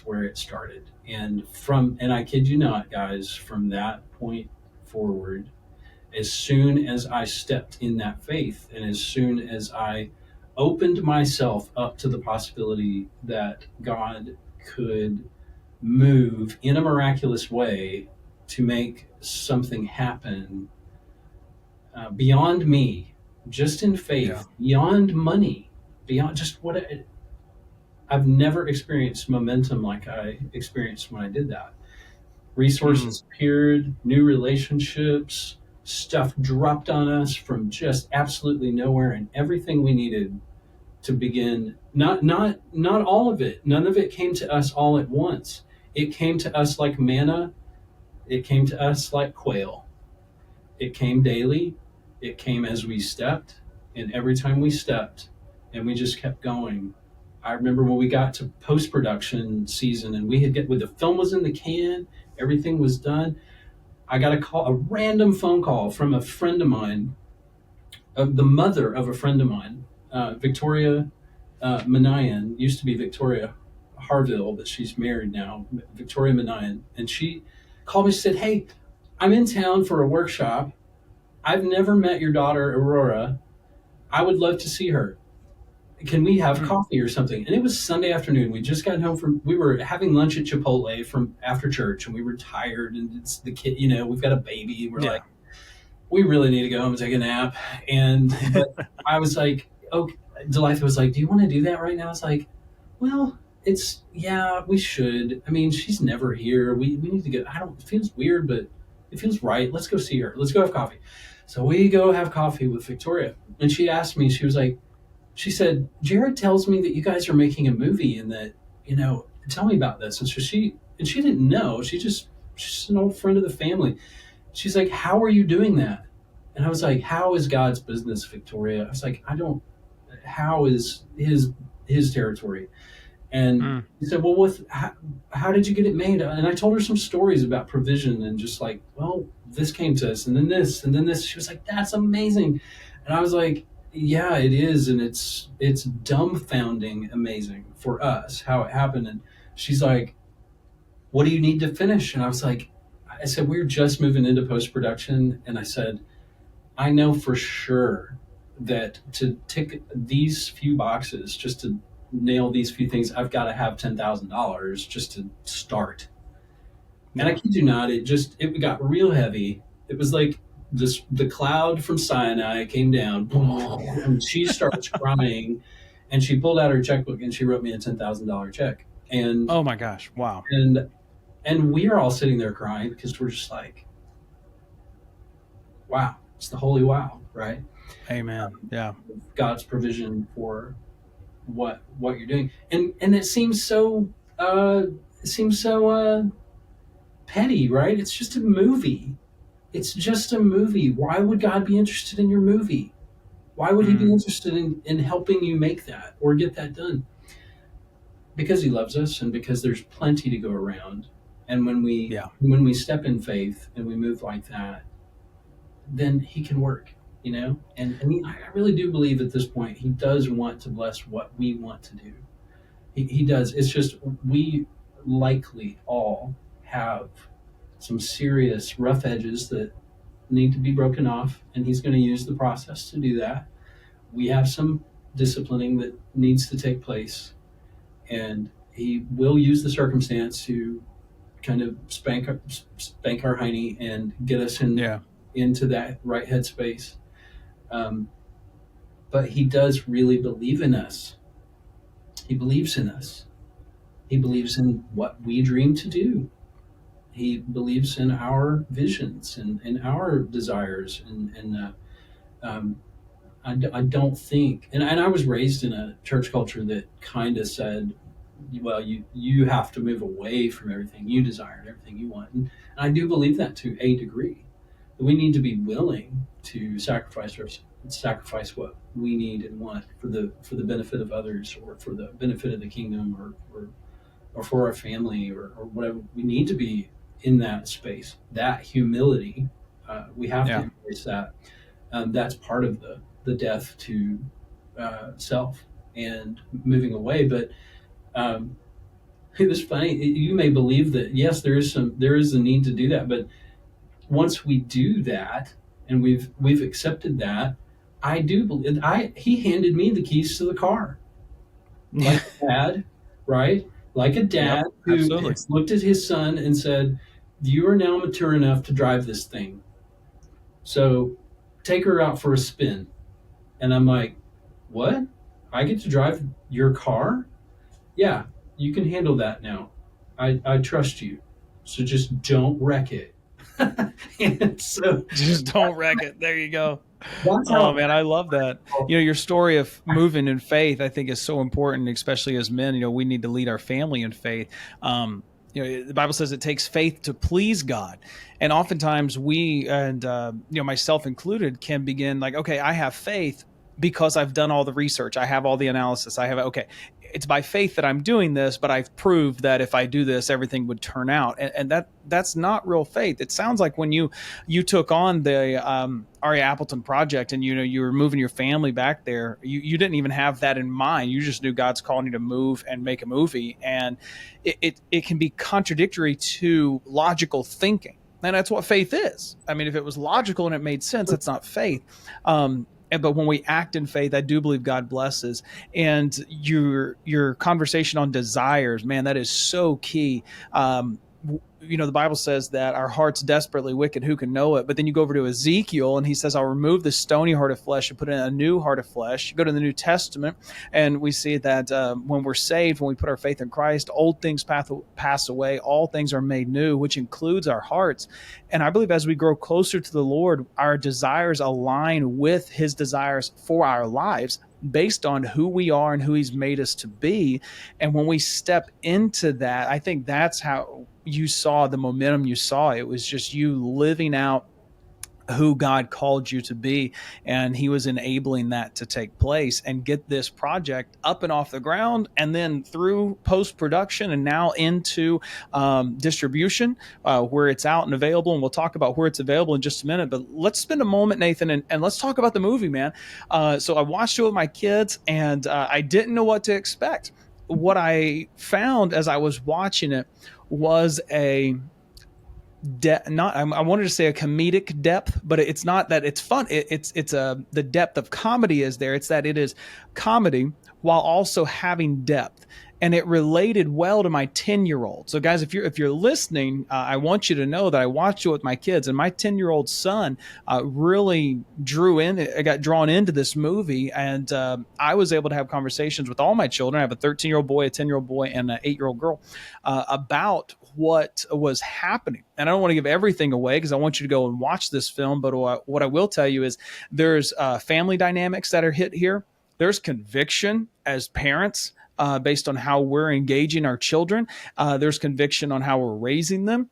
where it started. And I kid you not, guys, from that point forward, as soon as I stepped in that faith, and as soon as I opened myself up to the possibility that God could move in a miraculous way to make something happen, beyond me, just in Yeah. faith, beyond money, beyond just I've never experienced momentum like I experienced when I did that. Mm. Resources appeared, new relationships, stuff dropped on us from just absolutely nowhere, and everything we needed to begin. Not all of it. None of it came to us all at once. It came to us like manna. It came to us like quail. It came daily. It came as we stepped, and every time we stepped, and we just kept going. I remember when we got to post production season, and when the film was in the can, everything was done. I got a random phone call from a friend of mine, of the mother of a friend of mine, Victoria Manayan, used to be Victoria Harville, but she's married now, Victoria Manayan. And she called me and said, "Hey, I'm in town for a workshop. I've never met your daughter, Aurora. I would love to see her. Can we have coffee or something?" And it was Sunday afternoon. We just got home we were having lunch at Chipotle from after church, and we were tired, and it's the kid, we've got a baby. We're like, we really need to go home and take a nap. And I was like, okay. Delightha was like, "Do you want to do that right now?" I was like, "Well, we should. I mean, she's never here. We need to go. It feels weird, but it feels right. Let's go see her. Let's go have coffee." So we go have coffee with Victoria. And she asked me, she said, "Jared tells me that you guys are making a movie and that, tell me about this." And so she didn't know. She's an old friend of the family. She's like, "How are you doing that?" And I was like, "How is God's business, Victoria?" I was like, how is his territory? And he said, "Well, how did you get it made?" And I told her some stories about provision and just like, "Well, this came to us and then this and then this." She was like, "That's amazing." And I was like, "Yeah, it is." And it's dumbfounding amazing for us how it happened. And she's like, "What do you need to finish?" And I said, "We're just moving into post-production." And I said, "I know for sure that to tick these few boxes, just to nail these few things, I've got to have $10,000 just to start." And I kid you not, it got real heavy. It was like the cloud from Sinai came down, and she starts crying, and she pulled out her checkbook and she wrote me a $10,000 check. And oh my gosh, wow! And we are all sitting there crying because we're just like, wow, it's the holy wow, right? Amen. Yeah. God's provision for what you're doing. And it seems so petty, right? It's just a movie. Why would God be interested in your movie? Why would he be interested in helping you make that or get that done? Because he loves us and because there's plenty to go around. And when we step in faith and we move like that, then he can work. And I really do believe at this point, he does want to bless what we want to do. He does. It's just, we likely all have some serious rough edges that need to be broken off, and he's going to use the process to do that. We have some disciplining that needs to take place, and he will use the circumstance to kind of spank our hiney and get us into that right headspace. But he does really believe in us. He believes in us. He believes in what we dream to do. He believes in our visions and in our desires. I don't think, and I was raised in a church culture that kind of said, well, you have to move away from everything you desire and everything you want. And I do believe that to a degree. We need to be willing to sacrifice what we need and want for the benefit of others, or for the benefit of the kingdom, or for our family, or whatever. We need to be in that space. That humility, we have to embrace that. That's part of the death to self and moving away. But it was funny. You may believe that yes, there is a need to do that, but once we do that and we've accepted that, I do believe he handed me the keys to the car, like a dad, right? Like a dad who looked at his son and said, "You are now mature enough to drive this thing, so take her out for a spin." And I'm like, "What? I get to drive your car? Yeah, you can handle that now. I trust you. So just don't wreck it." And so just don't wreck it. There you go. Oh man, I love that. Your story of moving in faith, I think, is so important, especially as men. We need to lead our family in faith. The Bible says it takes faith to please God, and oftentimes we, and myself included, can begin like, okay, I have faith, because I've done all the research. I have all the analysis. Okay, it's by faith that I'm doing this, but I've proved that if I do this, everything would turn out. And that's not real faith. It sounds like when you took on the Aria Appleton project, and you were moving your family back there, you didn't even have that in mind. You just knew God's calling you to move and make a movie, and it can be contradictory to logical thinking. And that's what faith is. I mean, if it was logical and it made sense, that's not faith. But when we act in faith, I do believe God blesses. And your conversation on desires, man, that is so key. The Bible says that our heart's desperately wicked, who can know it? But then you go over to Ezekiel, and he says, I'll remove the stony heart of flesh and put in a new heart of flesh. You go to the New Testament, and we see that when we're saved, when we put our faith in Christ, old things pass away, all things are made new, which includes our hearts. And I believe as we grow closer to the Lord, our desires align with his desires for our lives, based on who we are and who he's made us to be. And when we step into that, I think that's how you saw the momentum you saw. It was just you living out who God called you to be, and he was enabling that to take place and get this project up and off the ground, and then through post-production and now into distribution where it's out and available. And we'll talk about where it's available in just a minute, but let's spend a moment, Nathan, and let's talk about the movie, man. So I watched it with my kids, and I didn't know what to expect. What I found as I was watching it was I wanted to say a comedic depth, but it's not that it's fun. The depth of comedy is there. It's that it is comedy while also having depth. And it related well to my 10-year-old. So guys, if you're listening, I want you to know that I watched it with my kids, and my 10-year-old son really got drawn into this movie. And I was able to have conversations with all my children. I have a 13-year-old boy, a 10-year-old boy, and an 8-year-old girl about what was happening. And I don't want to give everything away because I want you to go and watch this film. But what I will tell you is there's family dynamics that are hit here. There's conviction as parents based on how we're engaging our children. There's conviction on how we're raising them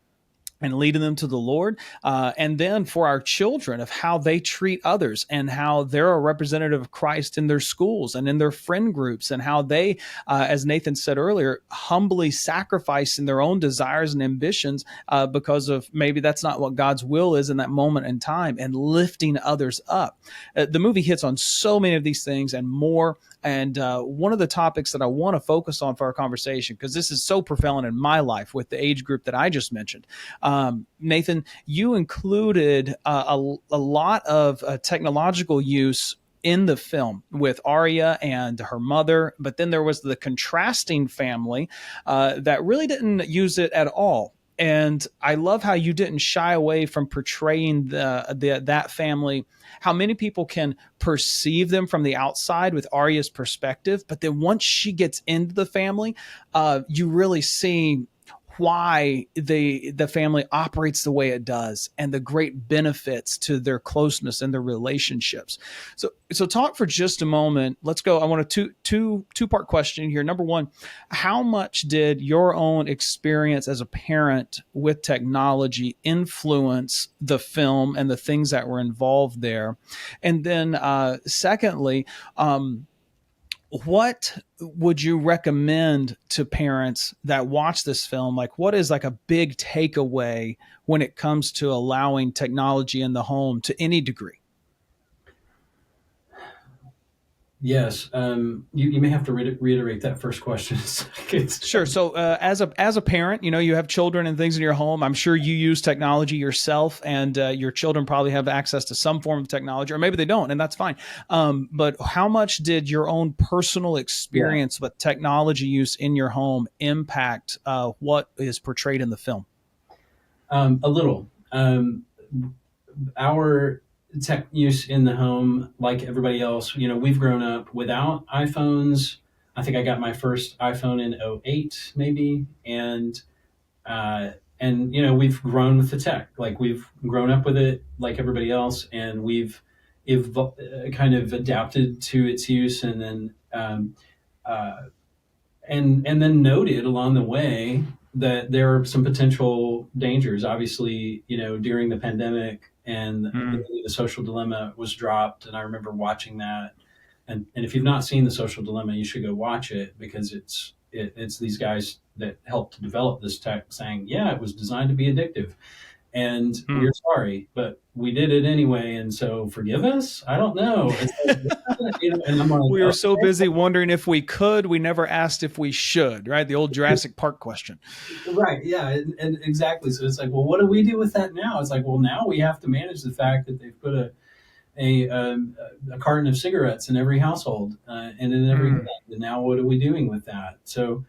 and leading them to the Lord. And then for our children, of how they treat others, and how they're a representative of Christ in their schools and in their friend groups, and how they, as Nathan said earlier, humbly sacrifice in their own desires and ambitions because of maybe that's not what God's will is in that moment in time, and lifting others up. The movie hits on so many of these things and more. And one of the topics that I want to focus on for our conversation, because this is so prevalent in my life with the age group that I just mentioned. Nathan, you included a lot of technological use in the film with Aria and her mother, but then there was the contrasting family that really didn't use it at all. And I love how you didn't shy away from portraying that family, how many people can perceive them from the outside with Aria's perspective. But then once she gets into the family, you really see why the family operates the way it does, and the great benefits to their closeness and their relationships. So talk for just a moment. Let's go. I want a two-part question here. Number one, how much did your own experience as a parent with technology influence the film and the things that were involved there? And then secondly, what would you recommend to parents that watch this film? Like, what is like a big takeaway when it comes to allowing technology in the home to any degree? Yes. You may have to reiterate that first question. Sure. So as a parent, you have children and things in your home. I'm sure you use technology yourself, and your children probably have access to some form of technology, or maybe they don't, and that's fine. But how much did your own personal experience with technology use in your home impact what is portrayed in the film? A little. Our tech use in the home, like everybody else, we've grown up without iPhones. I think I got my first iPhone in '08, maybe. And we've grown with the tech. Like, we've grown up with it like everybody else, and we've kind of adapted to its use, and then and then noted along the way that there are some potential dangers. Obviously, during the pandemic, and the social dilemma was dropped, and I remember watching that. And if you've not seen The Social Dilemma, you should go watch it, because it's these guys that helped to develop this tech saying, yeah, it was designed to be addictive, and we're sorry, but we did it anyway, and so forgive us. I don't know. It's like, and I'm like, we were so busy wondering if we could, we never asked if we should, right? The old Jurassic Park question. Right. Yeah. And exactly. So it's like, well, what do we do with that now? It's like, well, now we have to manage the fact that they've put a carton of cigarettes in every household, and in every home. And now what are we doing with that? So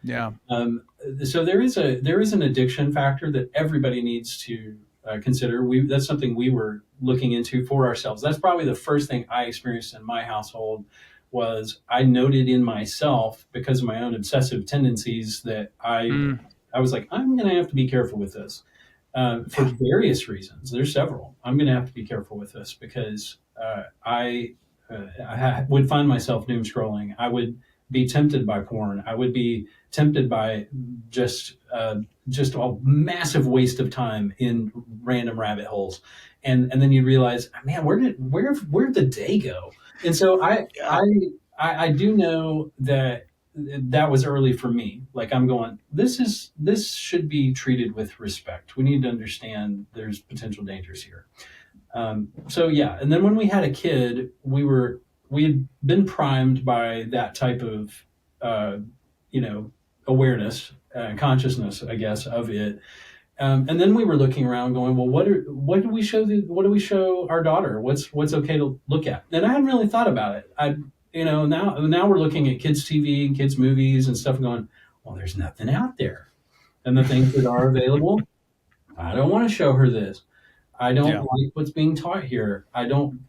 so there is an addiction factor that everybody needs to consider. That's something we were looking into for ourselves. That's probably the first thing I experienced in my household. Was I noted in myself, because of my own obsessive tendencies, that I was like, I'm going to have to be careful with this for various reasons. There's several. I'm going to have to be careful with this, because I would find myself doom scrolling. I would be tempted by porn. I would be tempted by just a massive waste of time in random rabbit holes, and then you realize, man, where'd the day go? And so I do know that was early for me. Like, I'm going, this should be treated with respect. We need to understand there's potential dangers here. So yeah, and then when we had a kid, we had been primed by that type of awareness, consciousness, I guess, of it. And then we were looking around, going, well, what do we show our daughter? What's okay to look at? And I hadn't really thought about it. Now we're looking at kids' TV and kids' movies and stuff, going, well, there's nothing out there, and the things that are available, I don't want to show her this. I don't like what's being taught here. I don't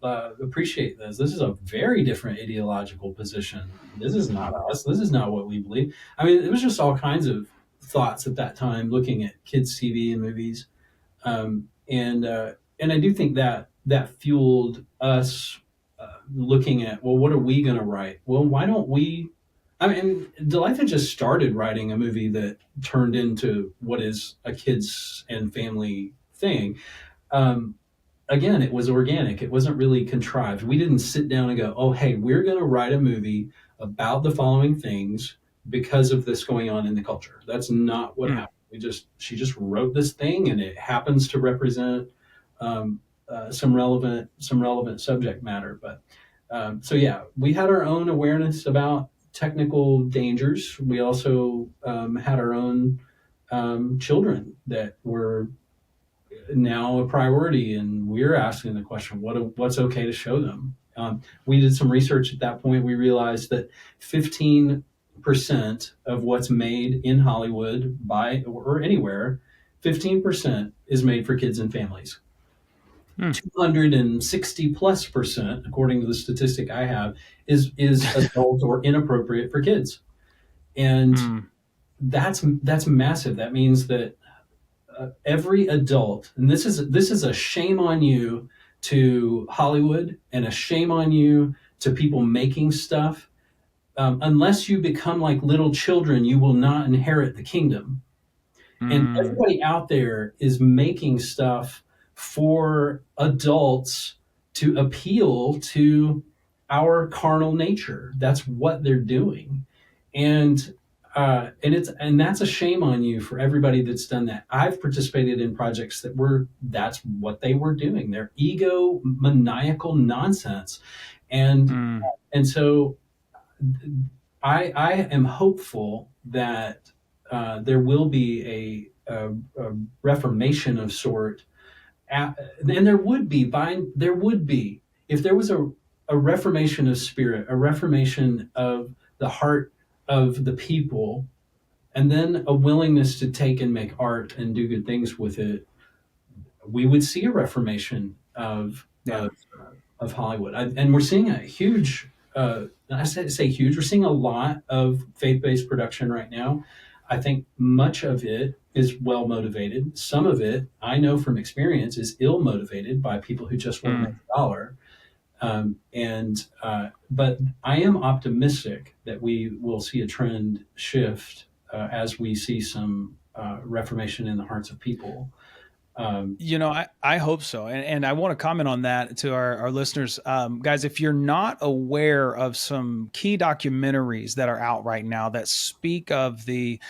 appreciate this. This is a very different ideological position. This is not us. This is not what we believe. I mean, it was just all kinds of thoughts at that time, looking at kids' TV and movies, and I do think that fueled us looking at, well, what are we going to write? Well, why don't we? I mean, Delight had just started writing a movie that turned into what is a kids and family thing. Again, it was organic. It wasn't really contrived. We didn't sit down and go, oh, hey, we're going to write a movie about the following things because of this going on in the culture. That's not what happened. She just wrote this thing, and it happens to represent some relevant subject matter. But so yeah, we had our own awareness about technical dangers. We also had our own children that were now a priority, and we're asking the question, what's okay to show them? We did some research at that point. We realized that 15% of what's made in Hollywood or anywhere, 15% is made for kids and families. 260+%, according to the statistic I have, is adult or inappropriate for kids. And that's massive. That means that every adult, and this is a shame on you to Hollywood, and a shame on you to people making stuff. Unless you become like little children, you will not inherit the kingdom. And everybody out there is making stuff for adults to appeal to our carnal nature. That's what they're doing. And that's a shame on you for everybody that's done that. I've participated in projects that's what they were doing. Their ego maniacal nonsense. And so I am hopeful that there will be a reformation of sort, and there would be if there was a reformation of spirit, a reformation of the heart of the people, and then a willingness to take and make art and do good things with it. We would see a reformation of Hollywood, and we're seeing a huge. I say huge. We're seeing a lot of faith-based production right now. I think much of it is well motivated. Some of it, I know from experience, is ill motivated by people who just want to make a dollar. But I am optimistic that we will see a trend shift as we see some reformation in the hearts of people. I hope so. And I want to comment on that to our listeners. Guys, if you're not aware of some key documentaries that are out right now that speak of the,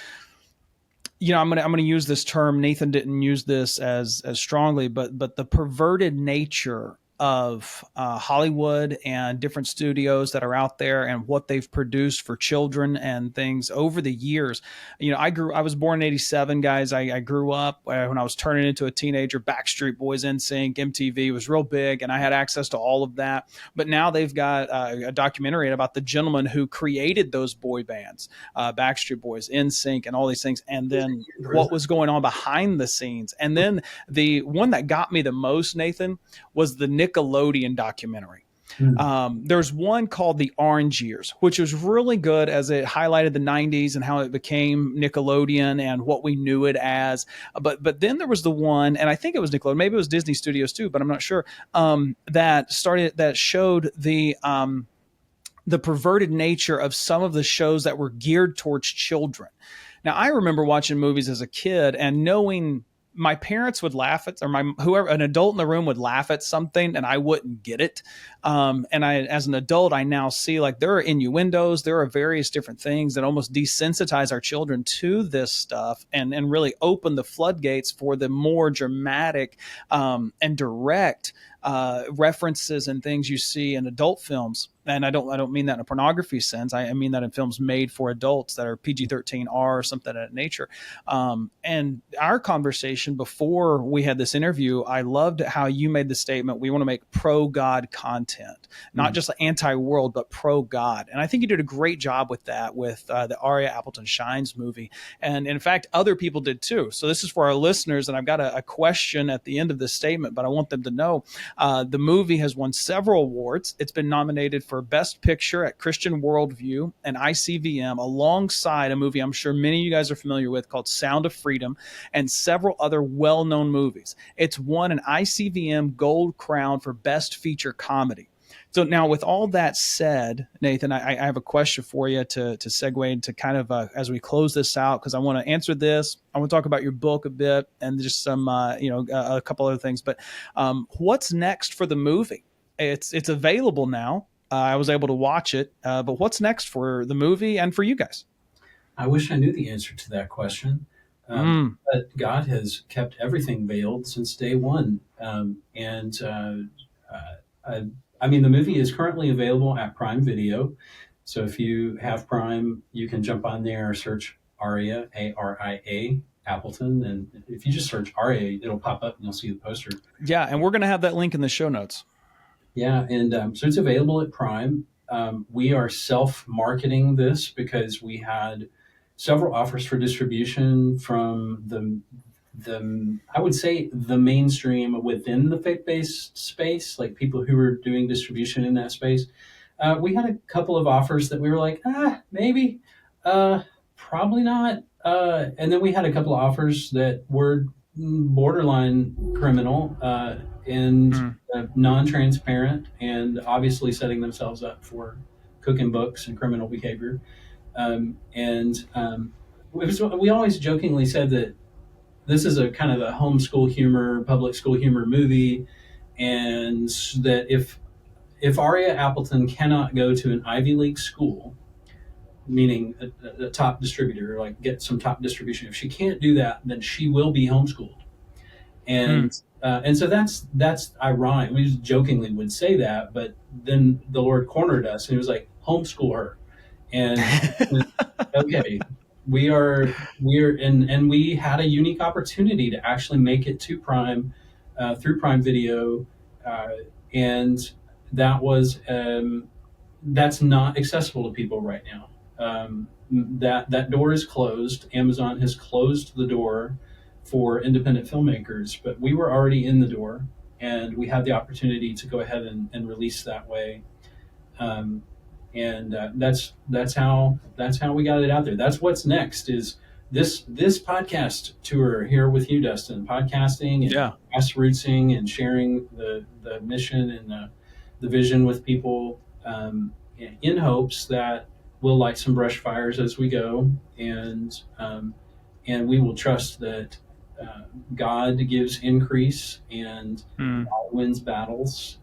I'm gonna use this term. Nathan didn't use this as strongly, but the perverted nature of Hollywood and different studios that are out there and what they've produced for children and things over the years. I was born in '87, guys. I grew up when I was turning into a teenager. Backstreet Boys, NSYNC, MTV was real big, and I had access to all of that. But now they've got a documentary about the gentleman who created those boy bands, Backstreet Boys, NSYNC, and all these things, and then what was going on behind the scenes. And then the one that got me the most, Nathan, was the Nickelodeon documentary. There's one called The Orange Years, which was really good as it highlighted the 90s and how it became Nickelodeon and what we knew it as. But then there was the one, and I think it was Nickelodeon, maybe it was Disney Studios too, but I'm not sure, that showed the perverted nature of some of the shows that were geared towards children. Now, I remember watching movies as a kid and knowing my parents would laugh at, or whoever, an adult in the room would laugh at something and I wouldn't get it. And as an adult, I now see like there are innuendos, there are various different things that almost desensitize our children to this stuff and really open the floodgates for the more dramatic and direct references and things you see in adult films. And I don't mean that in a pornography sense. I mean that in films made for adults that are PG-13R or something of that nature. And our conversation before we had this interview, I loved how you made the statement, we want to make pro-God content, not just anti-world, but pro-God. And I think you did a great job with that with the Aria Appleton Shines movie. And in fact, other people did too. So this is for our listeners. And I've got a question at the end of this statement, but I want them to know the movie has won several awards. It's been nominated for Best Picture at Christian Worldview and ICVM, alongside a movie I'm sure many of you guys are familiar with called Sound of Freedom and several other well-known movies. It's won an ICVM Gold Crown for Best Feature Comedy. So now, with all that said, Nathan, I have a question for you to segue into kind of as we close this out, because I want to answer this. I want to talk about your book a bit and just some, a couple other things. But what's next for the movie? It's available now. I was able to watch it. But what's next for the movie and for you guys? I wish I knew the answer to that question. But God has kept everything veiled since day one. I mean, the movie is currently available at Prime Video. So if you have Prime, you can jump on there, search Aria, Aria Appleton. And if you just search Aria, it'll pop up and you'll see the poster. Yeah, and we're going to have that link in the show notes. Yeah, and so it's available at Prime. We are self-marketing this because we had several offers for distribution from the I would say the mainstream within the faith-based space, like people who were doing distribution in that space. We had a couple of offers that we were like, maybe, probably not. And then we had a couple of offers that were borderline criminal and non-transparent, and obviously setting themselves up for cooking books and criminal behavior. We always jokingly said that this is a kind of a homeschool humor, public school humor movie, and that if Aria Appleton cannot go to an Ivy League school, meaning a top distributor, like get some top distribution, if she can't do that, then she will be homeschooled. And so that's ironic. We just jokingly would say that, but then the Lord cornered us and he was like, homeschool her. And okay, we had a unique opportunity to actually make it to Prime through Prime Video, and that's not accessible to people right now. That door is closed. Amazon has closed the door for independent filmmakers, but we were already in the door, and we had the opportunity to go ahead and release that way. That's how we got it out there. That's what's next is this podcast tour here with you, Dustin, podcasting and grassrootsing and sharing the mission and the vision with people, in hopes that we'll light some brush fires as we go, and we will trust that God gives increase, and God wins battles.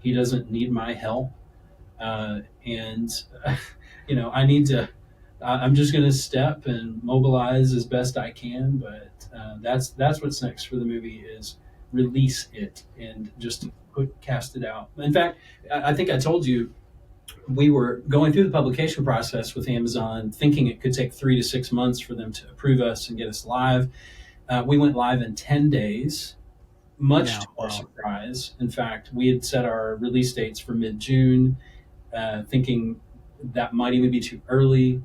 He doesn't need my help, and I need to. I'm just going to step and mobilize as best I can, but that's what's next for the movie is release it and just cast it out. In fact, I think I told you we were going through the publication process with Amazon, thinking it could take 3 to 6 months for them to approve us and get us live. We went live in 10 days, much to our surprise. In fact, we had set our release dates for mid-June, thinking that might even be too early.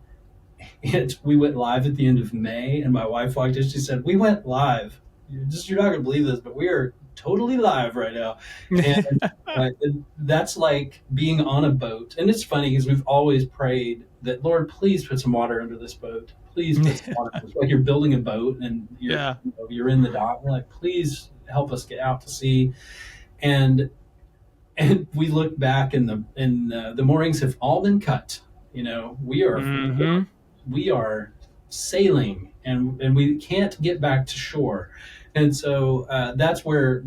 We went live at the end of May, and my wife walked in. She said, "We went live. You're not going to believe this, but we are totally live right now." And that's like being on a boat. And it's funny because we've always prayed that, Lord, please put some water under this boat. Please put some water. It's like you're building a boat and you're in the dock. We're like, please help us get out to sea. And we look back, and the moorings have all been cut. We are sailing, and we can't get back to shore. And so that's where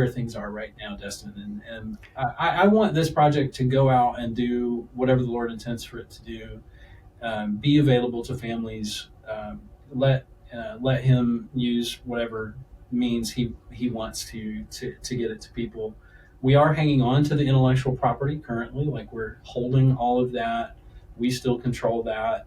things are right now, Dustin. And I want this project to go out and do whatever the Lord intends for it to do. Be available to families. Let Him use whatever means He wants to get it to people. We are hanging on to the intellectual property currently, like we're holding all of that. We still control that.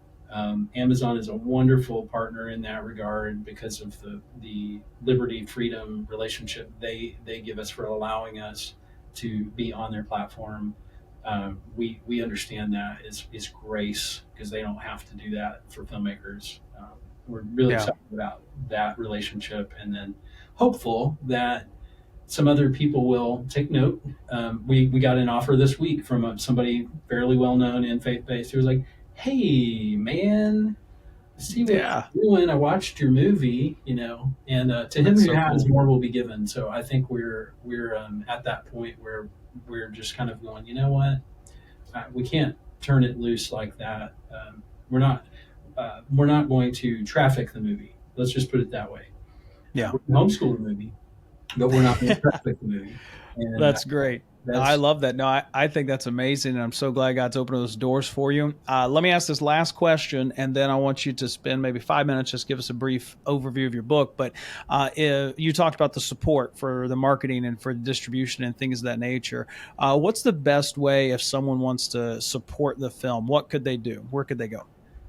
Amazon is a wonderful partner in that regard because of the liberty, freedom relationship they give us for allowing us to be on their platform. We understand that is grace because they don't have to do that for filmmakers. We're really excited about that relationship, and then hopeful that some other people will take note. We got an offer this week from somebody fairly well known in faith-based who was like, "Hey, man, I see what you're doing. I watched your movie, and to him who has, more will be given." So I think we're at that point where we're just kind of going, you know what, we can't turn it loose like that. We're not going to traffic the movie. Let's just put it that way. Yeah, we're going to homeschool the movie, but we're not going to traffic the movie. And that's great. I love that. No, I think that's amazing, and I'm so glad God's opened those doors for you. Let me ask this last question, and then I want you to spend maybe 5 minutes, just give us a brief overview of your book. But you talked about the support for the marketing and for the distribution and things of that nature. What's the best way if someone wants to support the film? What could they do? Where could they go?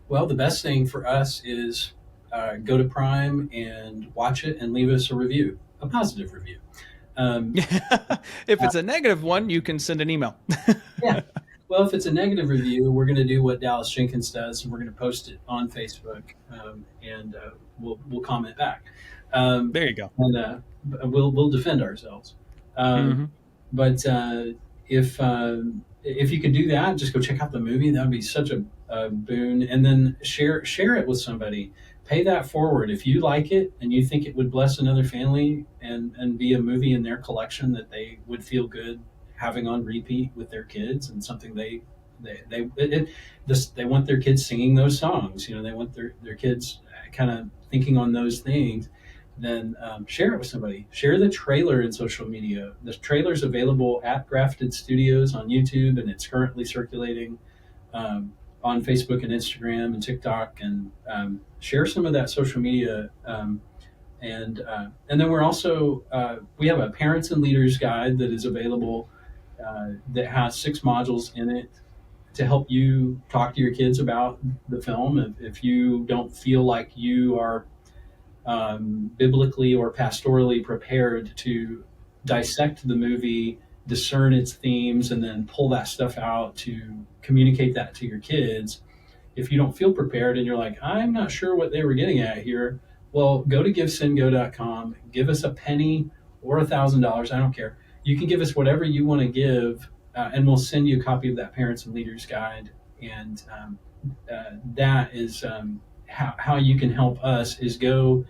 Well, the best thing for us is go to Prime and watch it and leave us a review, a positive review. If it's a negative one, you can send an email. Yeah. Well, if it's a negative review, we're going to do what Dallas Jenkins does, and we're going to post it on Facebook, and we'll comment back. There you go. And we'll defend ourselves. But if you could do that, just go check out the movie. That would be such a boon. And then share it with somebody. Pay that forward. If you like it and you think it would bless another family and be a movie in their collection that they would feel good having on repeat with their kids, and something they want their kids singing those songs, they want their kids kind of thinking on those things, then share it with somebody. Share the trailer in social media. The trailer's available at Grafted Studios on YouTube, and it's currently circulating on Facebook and Instagram and TikTok, and share some of that social media. And then we're also, we have a parents and leaders guide that is available that has 6 modules in it to help you talk to your kids about the film. If you don't feel like you are biblically or pastorally prepared to dissect the movie, discern its themes, and then pull that stuff out to communicate that to your kids. If you don't feel prepared and you're like, I'm not sure what they were getting at here, well, go to givesendgo.com, give us a penny or $1,000. I don't care. You can give us whatever you want to give, and we'll send you a copy of that Parents and Leaders Guide. And that is how you can help us is go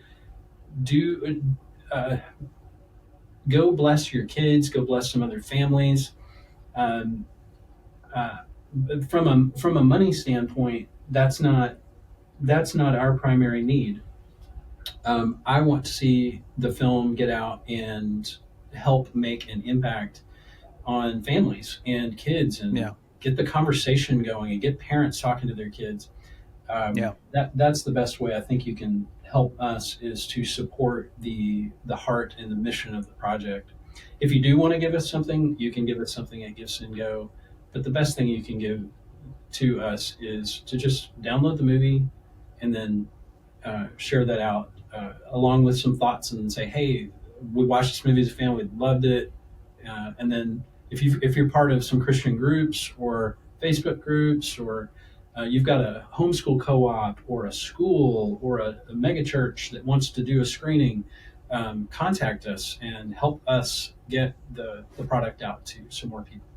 bless your kids, go bless some other families. From a money standpoint, that's not our primary need. I want to see the film get out and help make an impact on families and kids, and Yeah. get the conversation going and get parents talking to their kids. Yeah. That's the best way I think you can help us, is to support the heart and the mission of the project. If you do want to give us something, you can give us something at Gifts and Go. But the best thing you can give to us is to just download the movie and then share that out along with some thoughts, and say, hey, we watched this movie as a family, loved it. And then if you're part of some Christian groups or Facebook groups, or you've got a homeschool co-op or a school or a mega church that wants to do a screening, contact us and help us get the product out to some more people.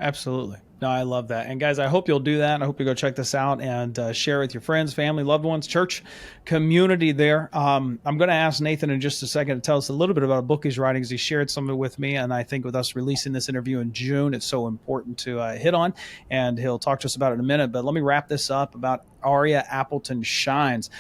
Absolutely. No, I love that. And guys, I hope you'll do that. I hope you go check this out and share with your friends, family, loved ones, church community there. I'm going to ask Nathan in just a second to tell us a little bit about a book he's writing, because he shared some of it with me. And I think with us releasing this interview in June, it's so important to hit on. And he'll talk to us about it in a minute. But let me wrap this up about Aria Appleton Shines.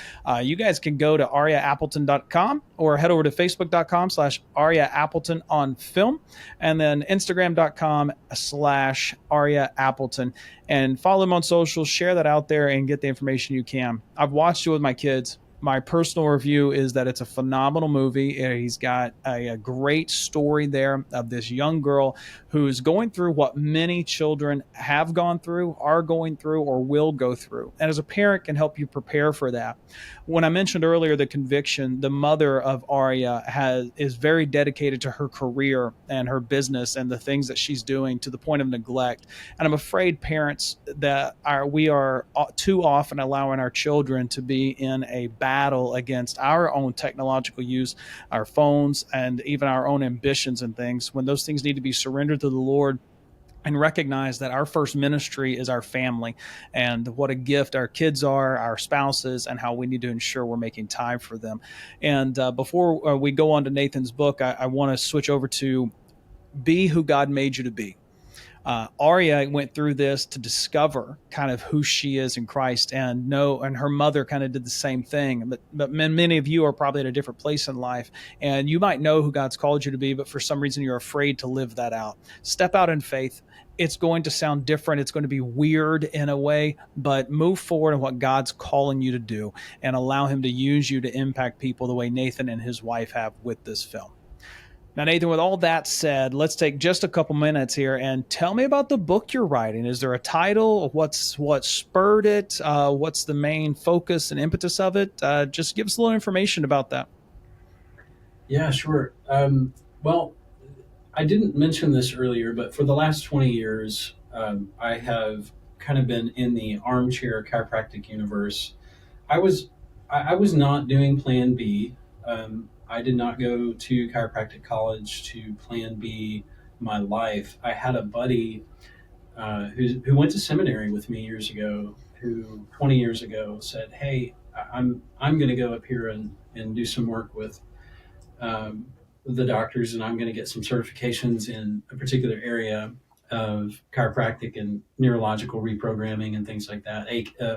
You guys can go to ariaappleton.com or head over to facebook.com/Aria Appleton on film, and then instagram.com/Aria Appleton, and follow him on social, share that out there and get the information you can. I've watched it with my kids. My personal review is that it's a phenomenal movie. He's got a great story there of this young girl who's going through what many children have gone through, are going through, or will go through. And as a parent can help you prepare for that. When I mentioned earlier the conviction, the mother of Aria is very dedicated to her career and her business and the things that she's doing, to the point of neglect. And I'm afraid parents we are too often allowing our children to be in a battle against our own technological use, our phones, and even our own ambitions and things, when those things need to be surrendered to the Lord, and recognize that our first ministry is our family, and what a gift our kids are, our spouses, and how we need to ensure we're making time for them. And before we go on to Nathan's book, I want to switch over to Be Who God Made You to Be. Aria went through this to discover kind of who she is in Christ, and her mother kind of did the same thing. But many of you are probably at a different place in life, and you might know who God's called you to be, but for some reason you're afraid to live that out. Step out in faith. It's going to sound different. It's going to be weird in a way, but move forward in what God's calling you to do, and allow him to use you to impact people the way Nathan and his wife have with this film. Now, Nathan, with all that said, let's take just a couple minutes here and tell me about the book you're writing. Is there a title? What spurred it? What's the main focus and impetus of it? Just give us a little information about that. Yeah, sure. Well, I didn't mention this earlier, but for the last 20 years, I have kind of been in the armchair chiropractic universe. I was not doing Plan B. I did not go to chiropractic college to Plan B my life. I had a buddy who went to seminary with me years ago, who 20 years ago said, "Hey, I'm going to go up here and do some work with the doctors, and I'm going to get some certifications in a particular area of chiropractic and neurological reprogramming and things like that,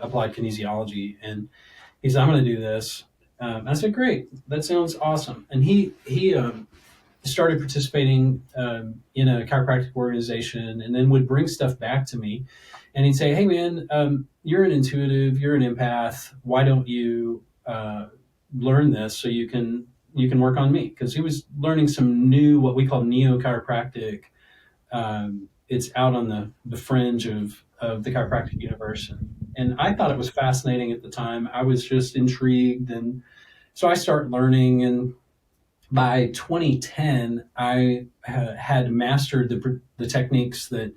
applied kinesiology." And he said, "I'm going to do this." I said, "Great, that sounds awesome." And he started participating in a chiropractic organization, and then would bring stuff back to me. And he'd say, "Hey, man, you're an intuitive, you're an empath. Why don't you learn this so you can work on me?" Because he was learning some new, what we call neo-chiropractic. It's out on the fringe of the chiropractic universe. And I thought it was fascinating at the time. I was just intrigued. And so I started learning. And by 2010, I had mastered the techniques that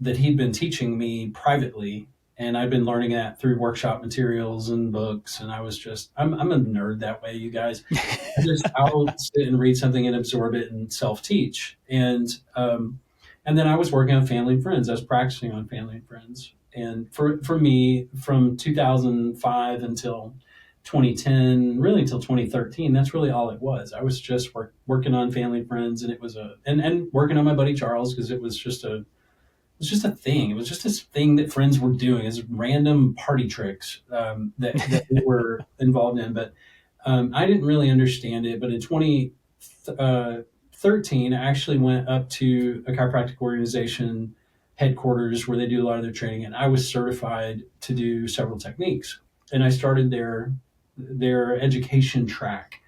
he'd been teaching me privately. And I've been learning that through workshop materials and books. And I'm a nerd that way, you guys. I'll sit and read something and absorb it and self-teach. And then I was working on Family and Friends. I was practicing on Family and Friends. And for me, from 2005 until 2010, really until 2013, that's really all it was. I was just working on Family and Friends, and it was and working on my buddy Charles, because it was just was just a thing. It was just this thing that friends were doing, as random party tricks that we were involved in. But I didn't really understand it. But in 2013, I actually went up to a chiropractic organization headquarters where they do a lot of their training, and I was certified to do several techniques. And I started their education track.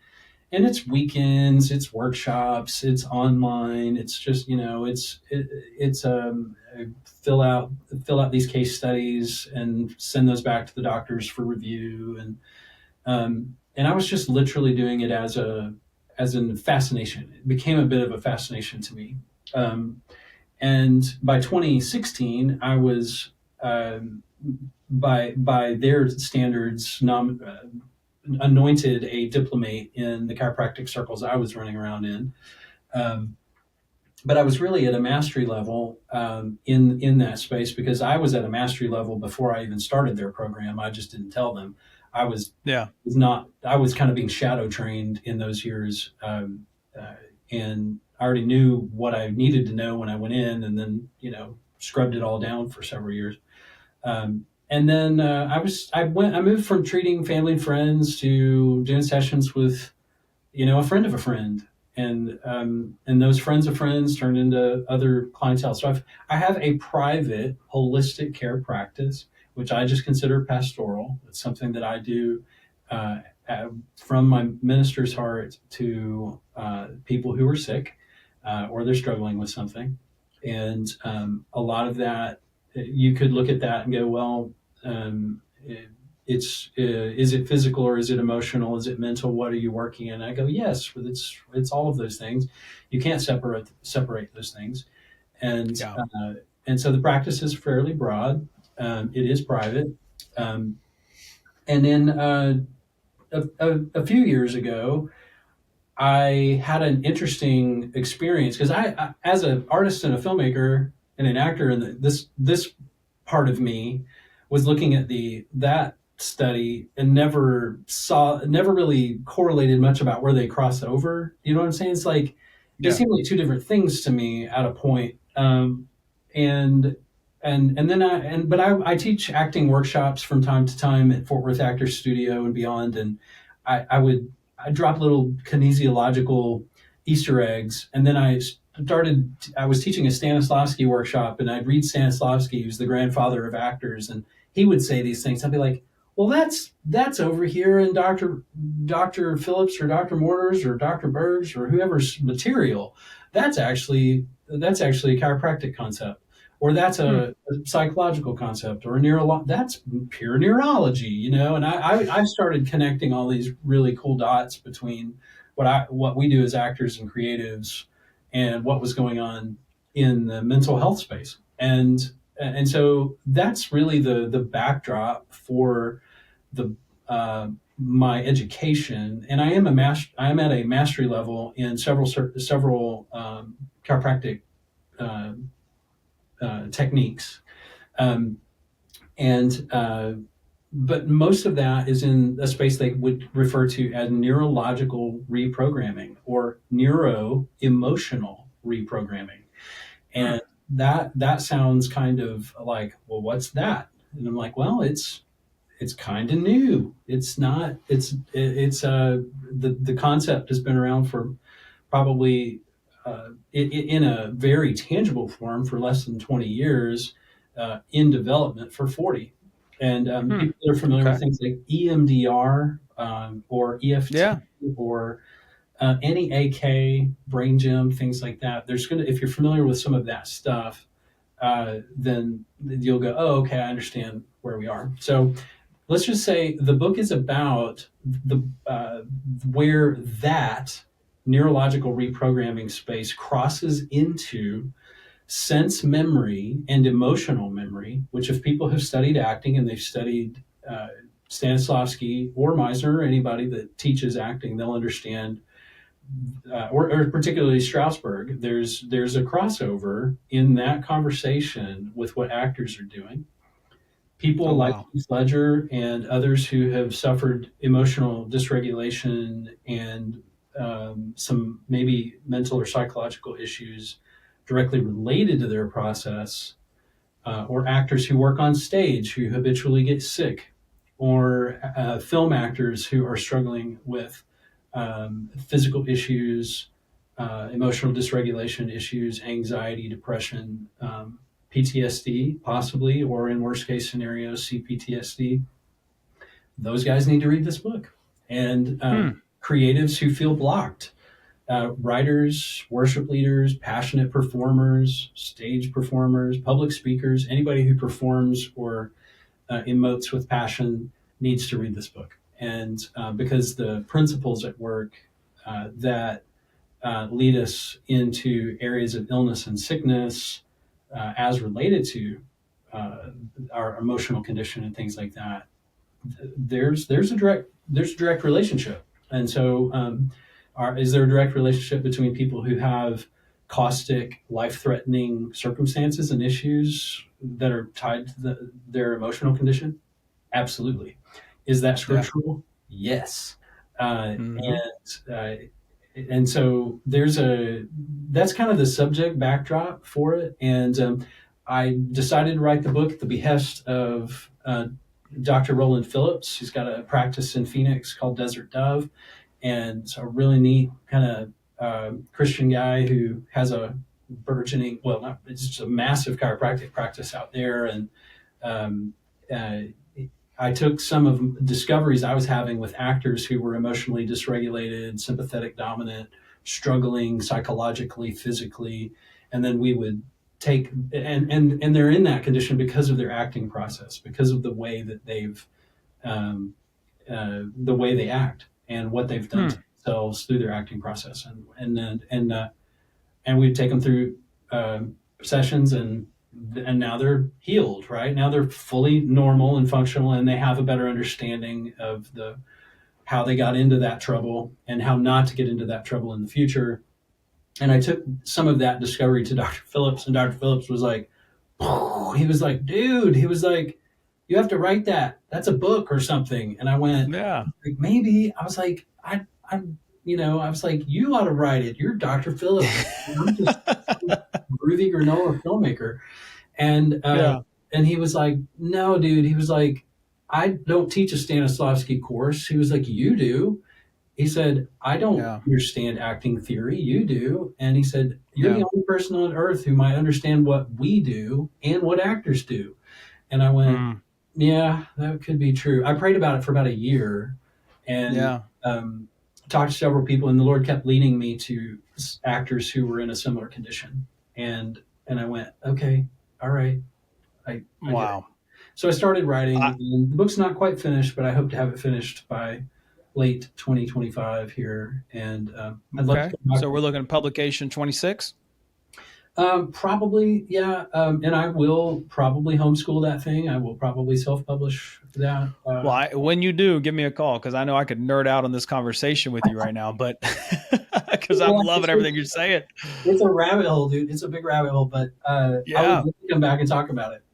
And it's weekends, it's workshops, it's online. It's just, it's fill out these case studies and send those back to the doctors for review. And I was just literally doing it as a fascination. It became a bit of a fascination to me. And by 2016, I was by their standards anointed a diplomate in the chiropractic circles I was running around in. But I was really at a mastery level in that space, because I was at a mastery level before I even started their program. I just didn't tell them. I was kind of being shadow trained in those years, and I already knew what I needed to know when I went in, and then scrubbed it all down for several years. And then I moved from treating family and friends to doing sessions with a friend of a friend, and those friends of friends turned into other clientele. So I have a private holistic care practice, which I just consider pastoral. It's something that I do from my minister's heart to people who are sick or they're struggling with something. And a lot of that, you could look at that and go, well, is it physical or is it emotional? Is it mental? What are you working in? I go, yes, it's all of those things. You can't separate those things. And so the practice is fairly broad. It is private. And then a few years ago, I had an interesting experience, because I as an artist and a filmmaker and an actor, and this part of me was looking at that study and never really correlated much about where they cross over. You know what I'm saying? It's like they seem like two different things to me at a point. And then I teach acting workshops from time to time at Fort Worth Actors Studio and beyond, and I drop little kinesiological Easter eggs, and then I was teaching a Stanislavski workshop, and I'd read Stanislavski, who's the grandfather of actors, and he would say these things. I'd be like, well, that's over here in Dr. Phillips or Dr. Mortars or Dr. Berg's or whoever's material. That's actually a chiropractic concept, or that's a psychological concept, or that's pure neurology, And I started connecting all these really cool dots between what we do as actors and creatives and what was going on in the mental health space. And so that's really the backdrop for my education. And I am at a mastery level in several chiropractic techniques, but most of that is in a space they would refer to as neurological reprogramming or neuro-emotional reprogramming. And that sounds kind of like, well, what's that? And I'm like, well, it's kind of new. It's not. The concept has been around for probably in a very tangible form for less than 20 years, in development for 40. And people that are familiar with things like EMDR or EFT or NEAK, brain gym, things like that. If you're familiar with some of that stuff, then you'll go, oh, okay, I understand where we are. So let's just say the book is about where that neurological reprogramming space crosses into sense memory and emotional memory, which if people have studied acting and they've studied Stanislavski or Meisner or anybody that teaches acting, they'll understand, or particularly Strasberg, there's a crossover in that conversation with what actors are doing. People like Heath Ledger and others who have suffered emotional dysregulation and some maybe mental or psychological issues directly related to their process or actors who work on stage who habitually get sick, or film actors who are struggling with physical issues, emotional dysregulation issues, anxiety, depression, PTSD, possibly, or in worst case scenarios, CPTSD. Those guys need to read this book. And creatives who feel blocked, writers, worship leaders, passionate performers, stage performers, public speakers, anybody who performs or emotes with passion needs to read this book. And because the principles at work that lead us into areas of illness and sickness as related to our emotional condition and things like that, there's a direct relationship. And so is there a direct relationship between people who have caustic, life-threatening circumstances and issues that are tied to their emotional condition? Absolutely. Is that scriptural? Yeah. Yes. And so that's kind of the subject backdrop for it. And I decided to write the book at the behest of Dr. Roland Phillips. He's got a practice in Phoenix called Desert Dove. And it's a really neat kind of Christian guy who has a burgeoning, it's just a massive chiropractic practice out there. And I took some of discoveries I was having with actors who were emotionally dysregulated, sympathetic dominant, struggling psychologically, physically, and then we would take and they're in that condition because of their acting process, because of the way that they've the way they act and what they've done to themselves through their acting process, and we'd take them through sessions, and now they're healed, right? Now they're fully normal and functional, and they have a better understanding of how they got into that trouble and how not to get into that trouble in the future. And I took some of that discovery to Dr. Phillips, and Dr. Phillips was like, he was like, dude, he was like, you have to write that. That's a book or something. And I went, yeah, like, maybe. I was like, I was like, you ought to write it. You're Dr. Phillips. I'm just a groovy granola filmmaker. And he was like, no, dude. He was like, I don't teach a Stanislavski course. He was like, you do. He said, I don't understand acting theory. You do. And he said, you're the only person on earth who might understand what we do and what actors do. And I went, yeah, that could be true. I prayed about it for about a year and talked to several people, and the Lord kept leading me to actors who were in a similar condition. And I went, okay, all right. I wow. So I started writing, and the book's not quite finished, but I hope to have it finished by late 2025 here. And I'd love to come back. So we're looking at publication 26? Probably, yeah. And I will probably homeschool that thing. I will probably self-publish that. When you do, give me a call, because I know I could nerd out on this conversation with you right now, but because I'm loving everything you're saying. It's a rabbit hole, dude. It's a big rabbit hole, but I would come back and talk about it.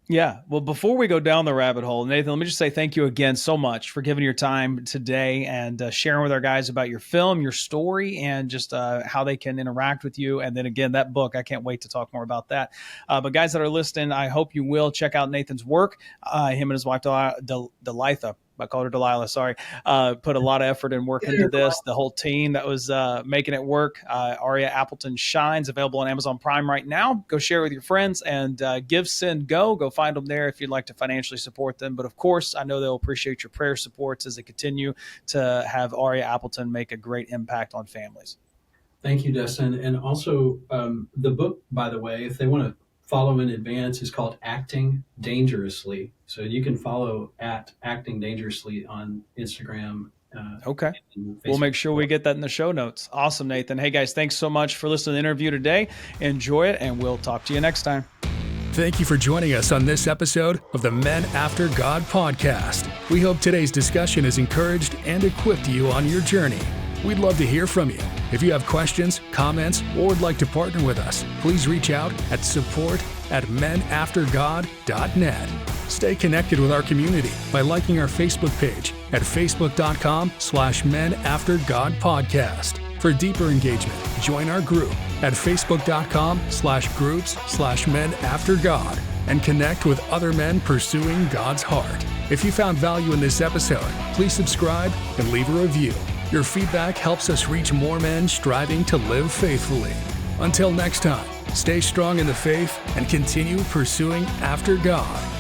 Yeah. Well, before we go down the rabbit hole, Nathan, let me just say thank you again so much for giving your time today and sharing with our guys about your film, your story, and just how they can interact with you. And then again, that book, I can't wait to talk more about that. But guys that are listening, I hope you will check out Nathan's work. Him and his wife, Delitha. I called her Delilah, sorry. Put a lot of effort and work into this. The whole team that was making it work. Aria Appleton Shines, available on Amazon Prime right now. Go share it with your friends, and Give, Send, Go. Go find them there if you'd like to financially support them. But of course, I know they'll appreciate your prayer supports as they continue to have Aria Appleton make a great impact on families. Thank you, Dustin. And also, the book, by the way, if they want to follow in advance, is called Acting Dangerously. So you can follow at Acting Dangerously on Instagram. Okay. We'll make sure we get that in the show notes. Awesome, Nathan. Hey, guys, thanks so much for listening to the interview today. Enjoy it, and we'll talk to you next time. Thank you for joining us on this episode of the Men After God podcast. We hope today's discussion has encouraged and equipped you on your journey. We'd love to hear from you. If you have questions, comments, or would like to partner with us, please reach out at support@menaftergod.net. Stay connected with our community by liking our Facebook page at facebook.com/menaftergodpodcast. For deeper engagement, join our group at facebook.com/groups/menaftergod and connect with other men pursuing God's heart. If you found value in this episode, please subscribe and leave a review. Your feedback helps us reach more men striving to live faithfully. Until next time, stay strong in the faith and continue pursuing after God.